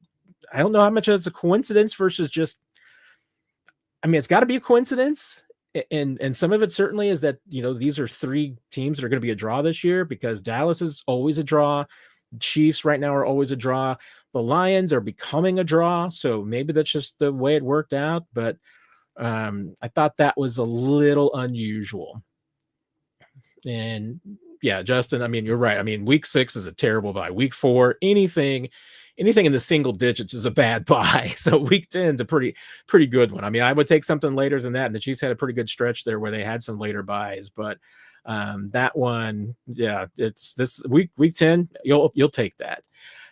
[SPEAKER 1] don't know how much it's a coincidence versus just, I mean, it's got to be a coincidence. and some of it certainly is that, these are three teams that are going to be a draw this year, because Dallas is always a draw. The Chiefs right now are always a draw. The Lions are becoming a draw. So maybe that's just the way it worked out. But I thought that was a little unusual. And yeah, Justin, I mean, you're right. I mean, week 6 is a terrible bye. Week 4, anything in the single digits is a bad bye. So week 10 is a pretty good one. I mean, I would take something later than that. And the Chiefs had a pretty good stretch there where they had some later buys, but that one, yeah, it's this week 10. You'll take that.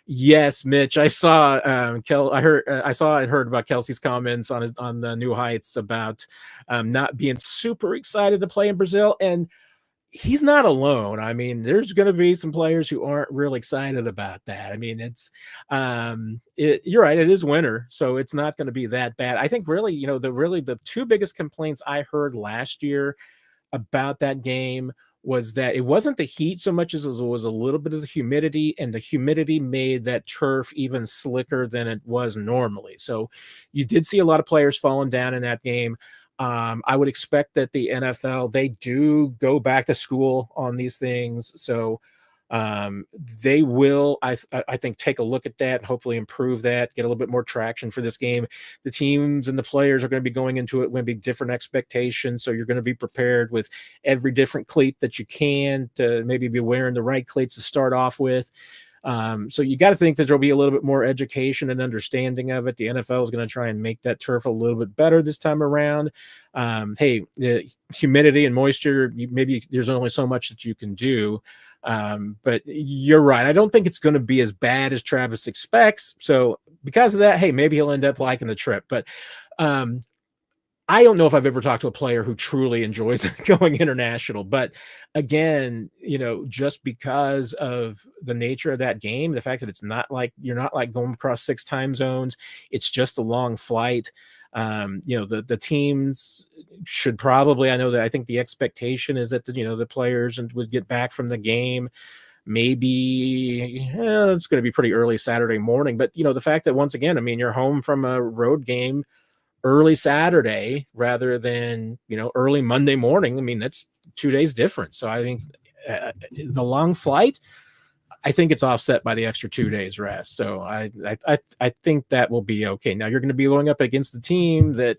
[SPEAKER 1] Yes, Mitch. I saw I saw and heard about Kelsey's comments on the New Heights about not being super excited to play in Brazil, and he's not alone. I mean, there's going to be some players who aren't real excited about that. I mean, it's you're right. It is winter, so it's not going to be that bad. I think really, the two biggest complaints I heard last year about that game was that it wasn't the heat so much as it was a little bit of the humidity, and the humidity made that turf even slicker than it was normally. So you did see a lot of players falling down in that game. I would expect that the NFL, they do go back to school on these things. So they will, I think, take a look at that and hopefully improve that, get a little bit more traction for this game. The teams and the players are going to be going into it with different expectations. So you're going to be prepared with every different cleat that you can to maybe be wearing the right cleats to start off with. So you got to think that there'll be a little bit more education and understanding of it. The NFL is going to try and make that turf a little bit better this time around. Hey, the humidity and moisture, maybe there's only so much that you can do. But you're right. I don't think it's going to be as bad as Travis expects. So because of that, hey, maybe he'll end up liking the trip. But I don't know if I've ever talked to a player who truly enjoys going international, but again, just because of the nature of that game, the fact that it's not like you're not like going across 6 time zones, it's just a long flight. The teams should probably, I think the expectation is that the players would get back from the game. Maybe it's going to be pretty early Saturday morning, but the fact that once again, I mean, you're home from a road game early Saturday rather than, early Monday morning. I mean, that's 2 days different. So I think the long flight, I think it's offset by the extra 2 days rest. So I think that will be okay. Now you're going to be going up against the team that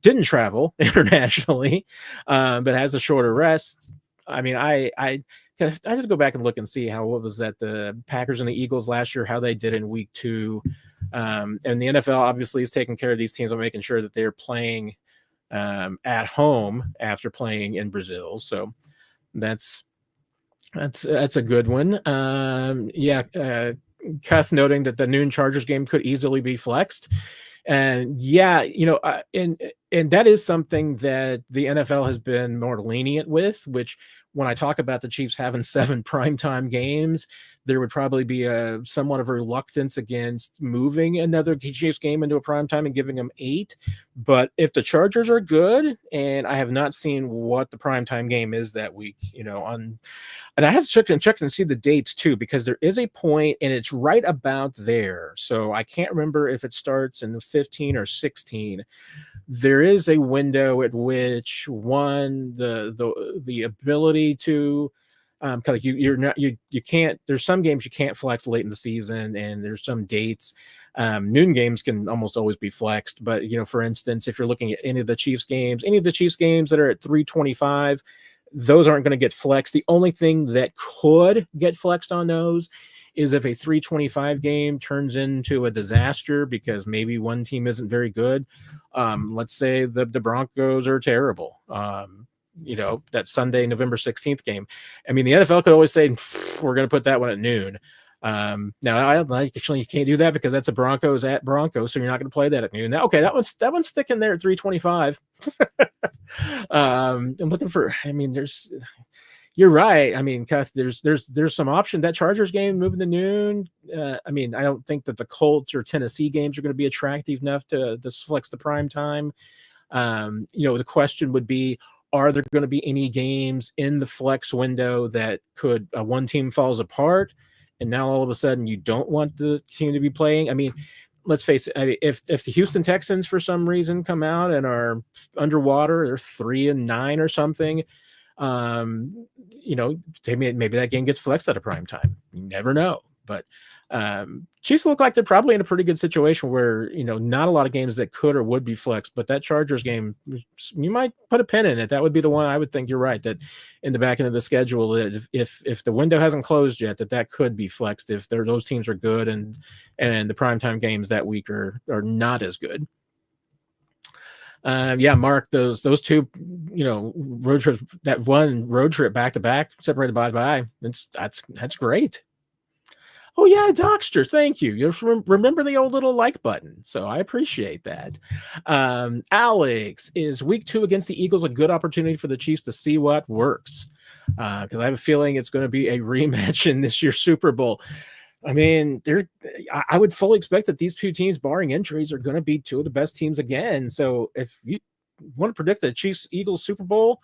[SPEAKER 1] didn't travel internationally, but has a shorter rest. I mean, I have to go back and look and see what was that, the Packers and the Eagles last year, how they did in week 2. And the NFL obviously is taking care of these teams by making sure that they're playing at home after playing in Brazil. So that's a good one. Cuth noting that the noon Chargers game could easily be flexed. And yeah, and that is something that the NFL has been more lenient with, which when I talk about the Chiefs having 7 primetime games, there would probably be a somewhat of a reluctance against moving another Chiefs game into a primetime and giving them 8. But if the Chargers are good, and I have not seen what the primetime game is that week, and I have to check and see the dates too, because there is a point and it's right about there. So I can't remember if it starts in 15 or 16. There is a window at which the ability to kind of you can't, there's some games you can't flex late in the season, and there's some dates. Noon games can almost always be flexed, but for instance, if you're looking at any of the Chiefs games that are at 3:25, those aren't going to get flexed. The only thing that could get flexed on those is if a 3:25 game turns into a disaster because maybe one team isn't very good. Let's say the Broncos are terrible. That Sunday, November 16th game. I mean, the NFL could always say, we're going to put that one at noon. Now, actually, you can't do that because that's a Broncos at Broncos, so you're not going to play that at noon. Now, okay, that one's sticking there at 3:25. I'm looking for, you're right. I mean, there's some option. That Chargers game moving to noon. I don't think that the Colts or Tennessee games are going to be attractive enough to flex the prime time. The question would be, are there going to be any games in the flex window that could one team falls apart and now all of a sudden you don't want the team to be playing? I mean, let's face it. I mean, if the Houston Texans for some reason come out and are underwater, they're 3-9 or something. Maybe that game gets flexed at a prime time. You never know. But Chiefs look like they're probably in a pretty good situation where, not a lot of games that could or would be flexed, but that Chargers game, you might put a pin in it. That would be the one. I would think you're right, that in the back end of the schedule, that if the window hasn't closed yet, that could be flexed if those teams are good and the primetime games that week are not as good. Mark, those two, road trips, that one road trip back to back, separated by that's great. Oh yeah, Dockster, thank you. You remember the old little like button, so I appreciate that. Alex, is week 2 against the Eagles a good opportunity for the Chiefs to see what works? Because I have a feeling it's going to be a rematch in this year's Super Bowl. I mean, I would fully expect that these two teams, barring injuries, are going to be two of the best teams again. So if you want to predict the Chiefs-Eagles Super Bowl,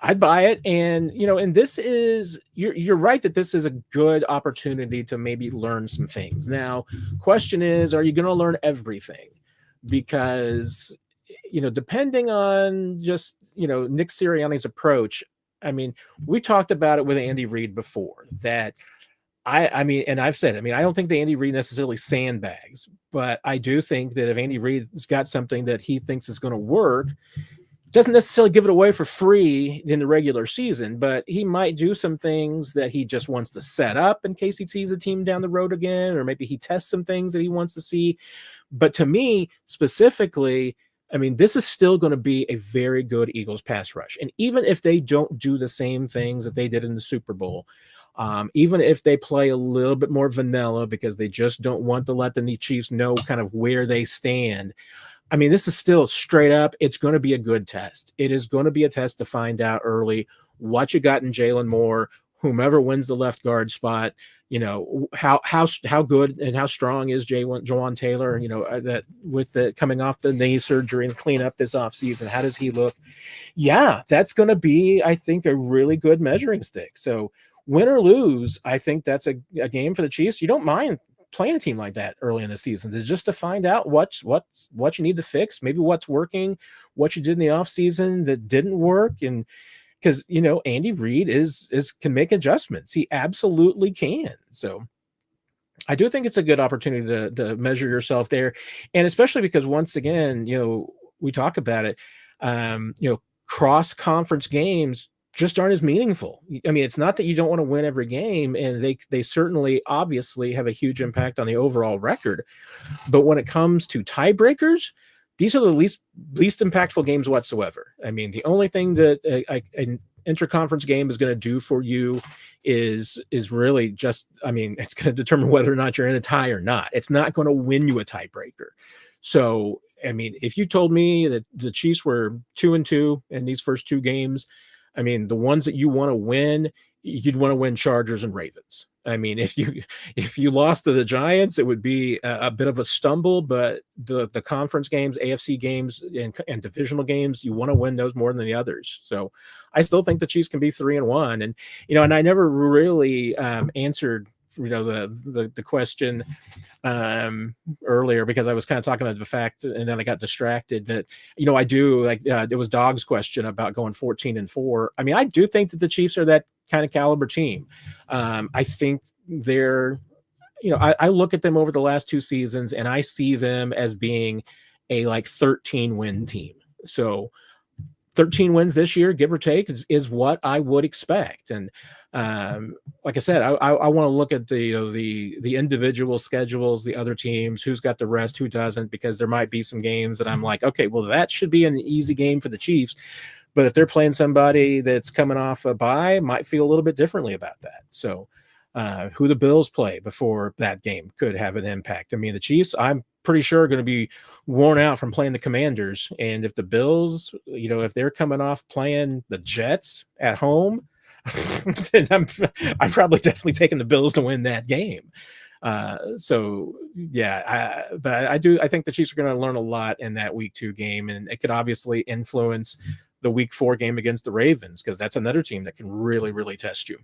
[SPEAKER 1] I'd buy it. And, and this is, you're right that this is a good opportunity to maybe learn some things. Now, question is, are you going to learn everything? Because, depending on just, Nick Sirianni's approach, I mean, we talked about it with Andy Reid before, that and I've said, I don't think that Andy Reid necessarily sandbags, but I do think that if Andy Reid's got something that he thinks is going to work, doesn't necessarily give it away for free in the regular season, but he might do some things that he just wants to set up in case he sees a team down the road again, or maybe he tests some things that he wants to see. But to me, specifically, this is still going to be a very good Eagles pass rush. And even if they don't do the same things that they did in the Super Bowl, even if they play a little bit more vanilla because they just don't want to let the Chiefs know kind of where they stand, this is still straight up. It's going to be a good test. It is going to be a test to find out early what you got in Jalen Moore, whomever wins the left guard spot. How good and how strong is Jawan Taylor? That with the coming off the knee surgery and cleanup this offseason, how does he look? Yeah, that's going to be, I think, a really good measuring stick. So win or lose, I think that's a game for the Chiefs. You don't mind playing a team like that early in the season, just to find out what you need to fix, maybe what's working, what you did in the offseason that didn't work. And because Andy Reid can make adjustments. He absolutely can. So I do think it's a good opportunity to measure yourself there. And especially because, once again, we talk about it, cross conference games just aren't as meaningful. It's not that you don't want to win every game, and they certainly obviously have a huge impact on the overall record. But when it comes to tiebreakers, these are the least impactful games whatsoever. The only thing that an interconference game is going to do for you is really just, it's going to determine whether or not you're in a tie or not. It's not going to win you a tiebreaker. So, if you told me that the Chiefs were 2-2 in these first two games, the ones that you want to win, you'd want to win Chargers and Ravens. If you lost to the Giants, it would be a bit of a stumble, but the conference games, AFC games, and divisional games, you want to win those more than the others. So I still think the Chiefs can be 3-1. And, and I never really answered, the question earlier, because I was kind of talking about the fact, and then I got distracted, that, I do like, it was Dog's question about going 14-4. I do think that the Chiefs are that kind of caliber team. I think they're, I look at them over the last two seasons, and I see them as being a 13 win team. So 13 wins this year, give or take, is what I would expect. And like I said, I want to look at the individual schedules, the other teams, who's got the rest, who doesn't, because there might be some games that I'm like, okay, well, that should be an easy game for the Chiefs. But if they're playing somebody that's coming off a bye, might feel a little bit differently about that. So who the Bills play before that game could have an impact. The Chiefs, I'm pretty sure, are going to be worn out from playing the Commanders. And if the Bills, if they're coming off playing the Jets at home, then I'm probably definitely taking the Bills to win that game. So yeah, but I think the Chiefs are going to learn a lot in that week 2 game, and it could obviously influence the week 4 game against the Ravens, because that's another team that can really, really test you.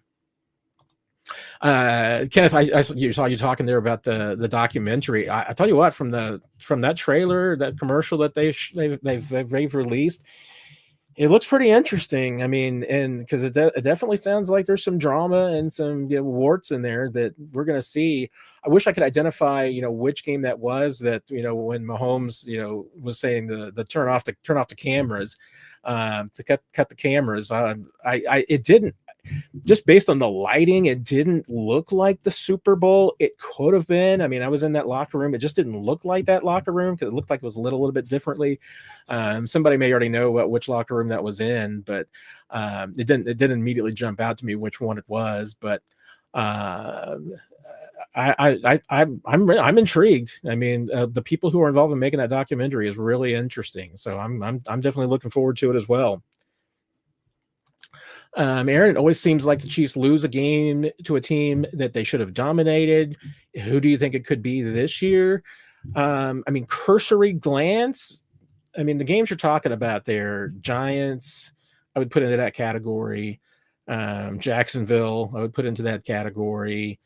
[SPEAKER 1] Kenneth, I saw you talking there about the documentary. I tell you what, from that trailer, that commercial that they've released, it looks pretty interesting. I mean, and because it definitely sounds like there's some drama and some warts in there that we're going to see. I wish I could identify, which game that was. That when Mahomes, was saying the turn off the cameras, to cut the cameras. It didn't. Just based on the lighting, it didn't look like the Super Bowl. It could have been. I mean, I was in that locker room. It just didn't look like that locker room because it looked like it was lit a little bit differently. Somebody may already know which locker room that was in, but it didn't immediately jump out to me which one it was. But I'm intrigued. I mean, the people who are involved in making that documentary is really interesting. So I'm definitely looking forward to it as well. Aaron, it always seems like the Chiefs lose a game to a team that they should have dominated. Who do you think it could be this year? I mean, cursory glance. I mean, the games you're talking about there, Giants, I would put into that category. Jacksonville, I would put into that category.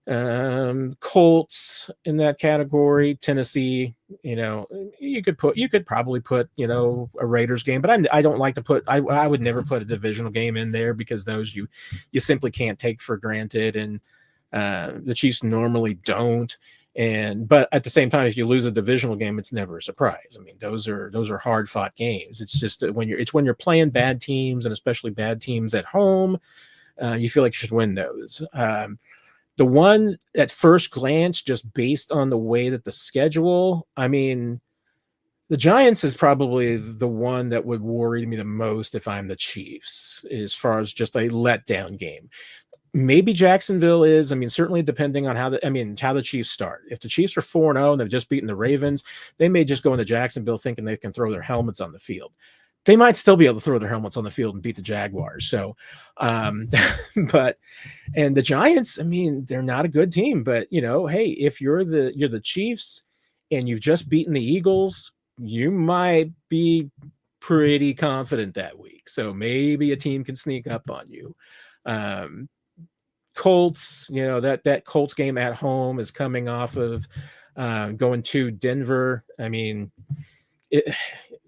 [SPEAKER 1] Colts in that category. Tennessee, you could probably put a Raiders game, but I don't like to put. I would never put a divisional game in there because those you simply can't take for granted, and the Chiefs normally don't. But at the same time, if you lose a divisional game, it's never a surprise. I mean, those are hard fought games. It's just when you're playing bad teams, and especially bad teams at home, you feel like you should win those. The one at first glance, just based on the way that the schedule, I mean, the Giants is probably the one that would worry me the most if I'm the Chiefs, as far as just a letdown game. Maybe Jacksonville is. I mean, certainly depending on how the Chiefs start. If the Chiefs are 4-0 and they've just beaten the Ravens, they may just go into Jacksonville thinking they can throw their helmets on the field. They might still be able to throw their helmets on the field and beat the Jaguars. So, and the Giants, I mean, they're not a good team, but hey, if you're the Chiefs and you've just beaten the Eagles, you might be pretty confident that week. So maybe a team can sneak up on you. Colts, that Colts game at home is coming off of going to Denver. I mean,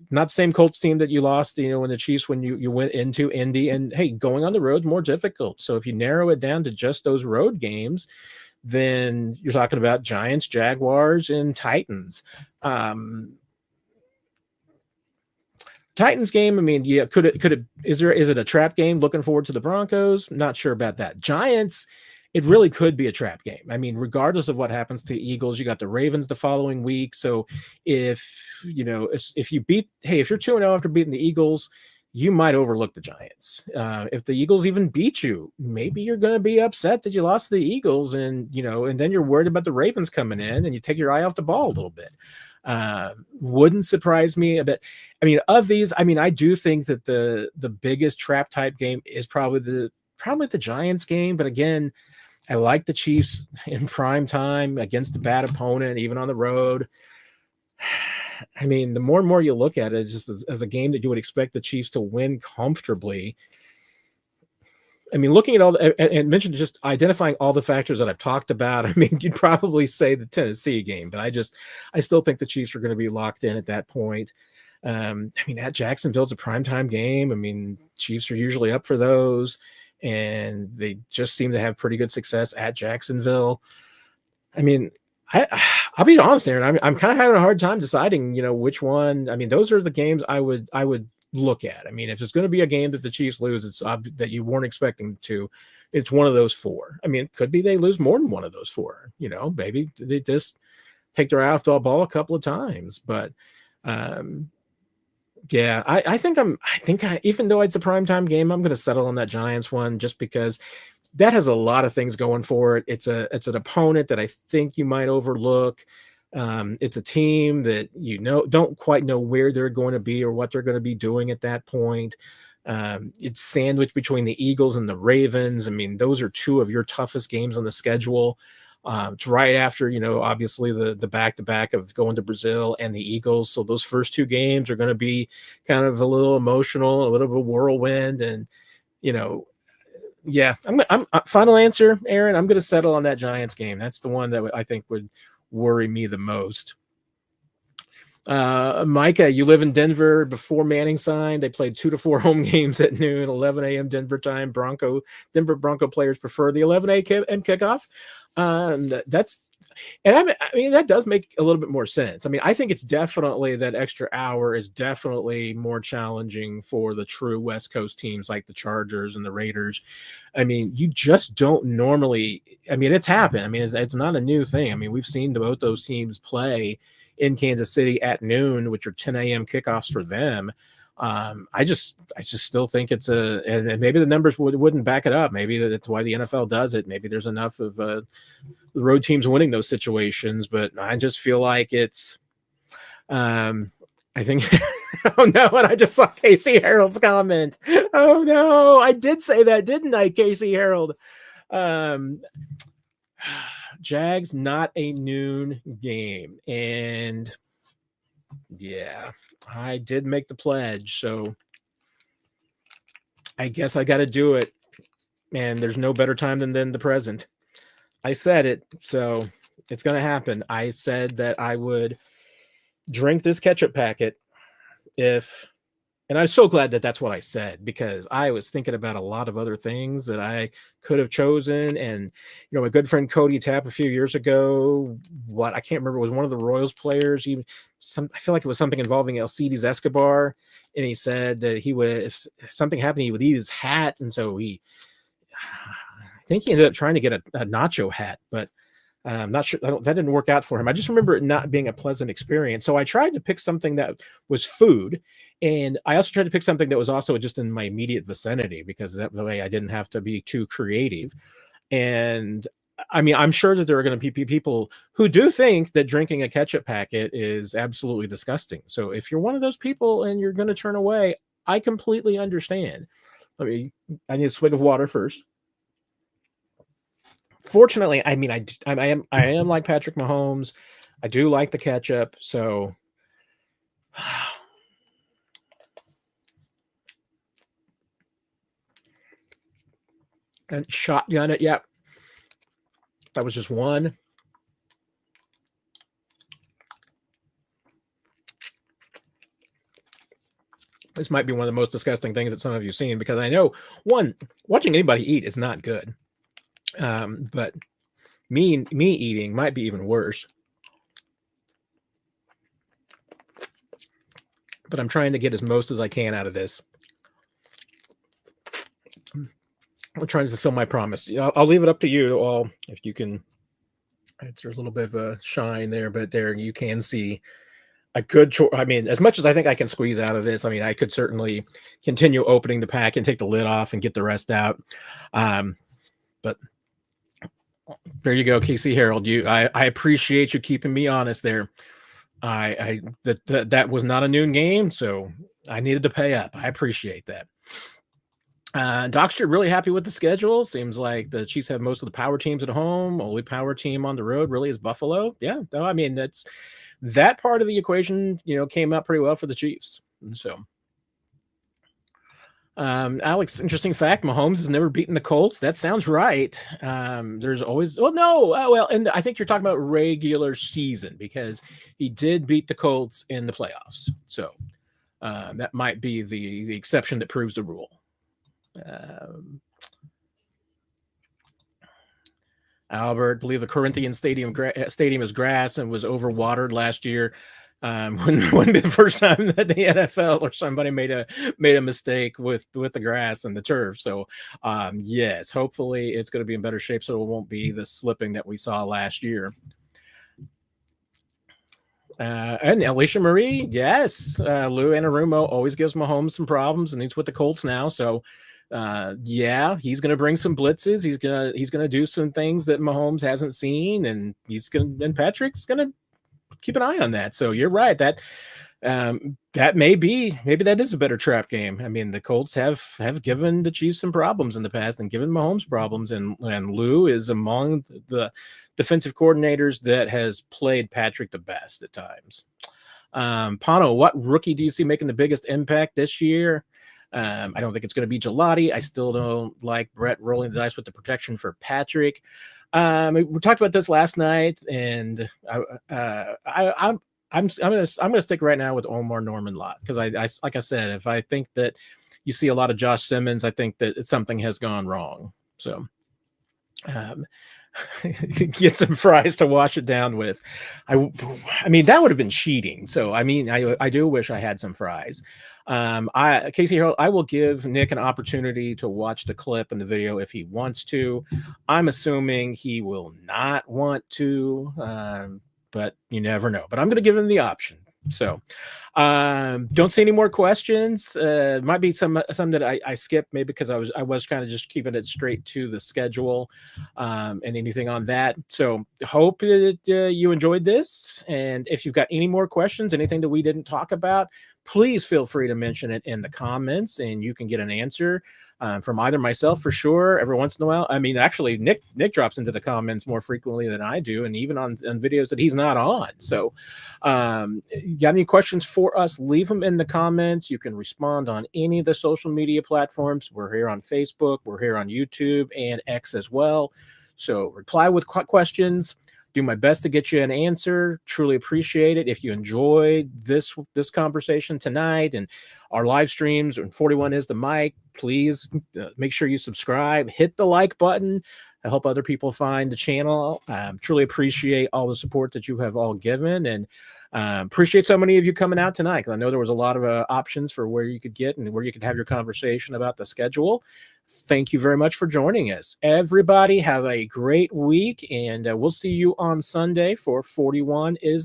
[SPEAKER 1] not the same Colts team that you lost, when the Chiefs, when you went into Indy, and hey, going on the road more difficult. So if you narrow it down to just those road games, then you're talking about Giants, Jaguars, and Titans. Titans game, I mean, yeah, is it a trap game? Looking forward to the Broncos? Not sure about that. Giants, it really could be a trap game. I mean, regardless of what happens to the Eagles, you got the Ravens the following week. So if you're 2-0 after beating the Eagles, you might overlook the Giants. If the Eagles even beat you, maybe you're going to be upset that you lost to the Eagles, and then you're worried about the Ravens coming in, and you take your eye off the ball a little bit. Wouldn't surprise me a bit. I mean, of these, I mean, I do think that the biggest trap type game is probably the Giants game. But again, I like the Chiefs in prime time against a bad opponent, even on the road. I mean, the more and more you look at it, just as a game that you would expect the Chiefs to win comfortably. I mean, looking at all and mentioned just identifying all the factors that I've talked about, I mean, you'd probably say the Tennessee game, but I still think the Chiefs are going to be locked in at that point. I mean, at Jacksonville's a primetime game. I mean, Chiefs are usually up for those, and they just seem to have pretty good success at Jacksonville. I mean, I'll be honest, Aaron, I'm kind of having a hard time deciding, which one. I mean, those are the games I would look at. I mean, if it's going to be a game that the Chiefs lose, it's that you weren't expecting to, it's one of those four. I mean, it could be they lose more than one of those four. Maybe they just take their eye off the ball a couple of times. But yeah, I think even though it's a primetime game, I'm going to settle on that Giants one just because that has a lot of things going for it. It's an opponent that I think you might overlook. It's a team that don't quite know where they're going to be or what they're going to be doing at that point. It's sandwiched between the Eagles and the Ravens. I mean, those are two of your toughest games on the schedule. It's right after, obviously the back-to-back of going to Brazil and the Eagles. So those first two games are going to be kind of a little emotional, a little bit of a whirlwind. And, Yeah, I'm final answer, Aaron. I'm going to settle on that Giants game. That's the one that I think would worry me the most. Micah, you live in Denver. Before Manning signed, they played 2 to 4 home games at noon, 11 a.m. Denver time. Denver Bronco players prefer the 11 a.m. kickoff. That's and I mean, that does make a little bit more sense. I mean, I think it's definitely that extra hour is definitely more challenging for the true West Coast teams like the Chargers and the Raiders. I mean, you just don't normally. I mean, it's happened. I mean, it's not a new thing. I mean, we've seen both those teams play in Kansas City at noon, which are 10 a.m. kickoffs for them. I just still think it's and maybe the numbers wouldn't back it up. Maybe that's why the NFL does it. Maybe there's enough of the road teams winning those situations, but I just feel like it's, I think, oh no, and I just saw Casey Harold's comment. Oh no, I did say that, didn't I, Casey Harold? Jags, not a noon game. And yeah, I did make the pledge, so I guess I got to do it. And there's no better time than the present. I said it, so it's going to happen. I said that I would drink this ketchup packet and I'm so glad that that's what I said, because I was thinking about a lot of other things that I could have chosen. And, my good friend Cody Tapp a few years ago, I can't remember, was one of the Royals players. I feel like it was something involving Alcides Escobar. And he said that he would, if something happened, he would eat his hat. And so I think he ended up trying to get a nacho hat, but I'm not sure. That didn't work out for him. I just remember it not being a pleasant experience. So I tried to pick something that was food. And I also tried to pick something that was also just in my immediate vicinity, because that way I didn't have to be too creative. And I mean, I'm sure that there are going to be people who do think that drinking a ketchup packet is absolutely disgusting. So if you're one of those people and you're going to turn away, I completely understand. I need a swig of water first. Fortunately, I mean, I am like Patrick Mahomes. I do like the ketchup, so and shotgun it. Yep, that was just one. This might be one of the most disgusting things that some of you have seen, because I know watching anybody eat is not good. But me eating might be even worse. But I'm trying to get as most as I can out of this. I'm trying to fulfill my promise. I'll leave it up to you all if you can. There's a little bit of a shine there, but there you can see a good choice. I mean, as much as I think I can squeeze out of this, I mean, I could certainly continue opening the pack and take the lid off and get the rest out. But there you go, Casey Harold. I appreciate you keeping me honest there. That was not a noon game, so I needed to pay up. I appreciate that. Dockster really happy with the schedule. Seems like the Chiefs have most of the power teams at home. Only power team on the road really is Buffalo. Yeah, no, I mean, that part of the equation, came out pretty well for the Chiefs. So, Alex, interesting fact: Mahomes has never beaten the Colts. That sounds right. There's always, and I think you're talking about regular season, because he did beat the Colts in the playoffs. So that might be the exception that proves the rule. Albert, believe the Corinthians stadium is grass and was overwatered last year. Wouldn't be the first time that the NFL or somebody made a mistake with the grass and the turf. So yes, hopefully it's going to be in better shape, so it won't be the slipping that we saw last year. And Alicia Marie, yes, Lou Anarumo always gives Mahomes some problems, and he's with the Colts now. So yeah, he's going to bring some blitzes. He's going to do some things that Mahomes hasn't seen, and Patrick's going to keep an eye on that. So you're right. That maybe that is a better trap game. I mean, the Colts have given the Chiefs some problems in the past and given Mahomes problems, and Lou is among the defensive coordinators that has played Patrick the best at times. Pano, what rookie do you see making the biggest impact this year? I don't think it's going to be Gelati. I still don't like Brett rolling the dice with the protection for Patrick. We talked about this last night, and I'm gonna stick right now with Omar Norman Lott, because I like I said, if I think that you see a lot of Josh Simmons, I think that something has gone wrong. So get some fries to wash it down with. I mean, that would have been cheating. So I mean, I do wish I had some fries. Casey Harold, I will give Nick an opportunity to watch the clip and the video if he wants to. I'm assuming he will not want to, but you never know. But I'm going to give him the option. So don't see any more questions. Might be some that I skipped, maybe because I was kind of just keeping it straight to the schedule, and anything on that. So hope that you enjoyed this, and if you've got any more questions, anything that we didn't talk about, please feel free to mention it in the comments, and you can get an answer from either myself, for sure, every once in a while. I mean, actually, Nick drops into the comments more frequently than I do, and even on videos that he's not on. So you got any questions for us, leave them in the comments. You can respond on any of the social media platforms. We're here on Facebook, we're here on YouTube and X as well. So reply with questions. Do my best to get you an answer. Truly appreciate it. If you enjoyed this conversation tonight and our live streams, and 41 is the mic, please make sure you subscribe, hit the like button to help other people find the channel. Truly appreciate all the support that you have all given, and appreciate so many of you coming out tonight, because I know there was a lot of options for where you could get and where you could have your conversation about the schedule. Thank you very much for joining us. Everybody have a great week, and we'll see you on Sunday for 41 is the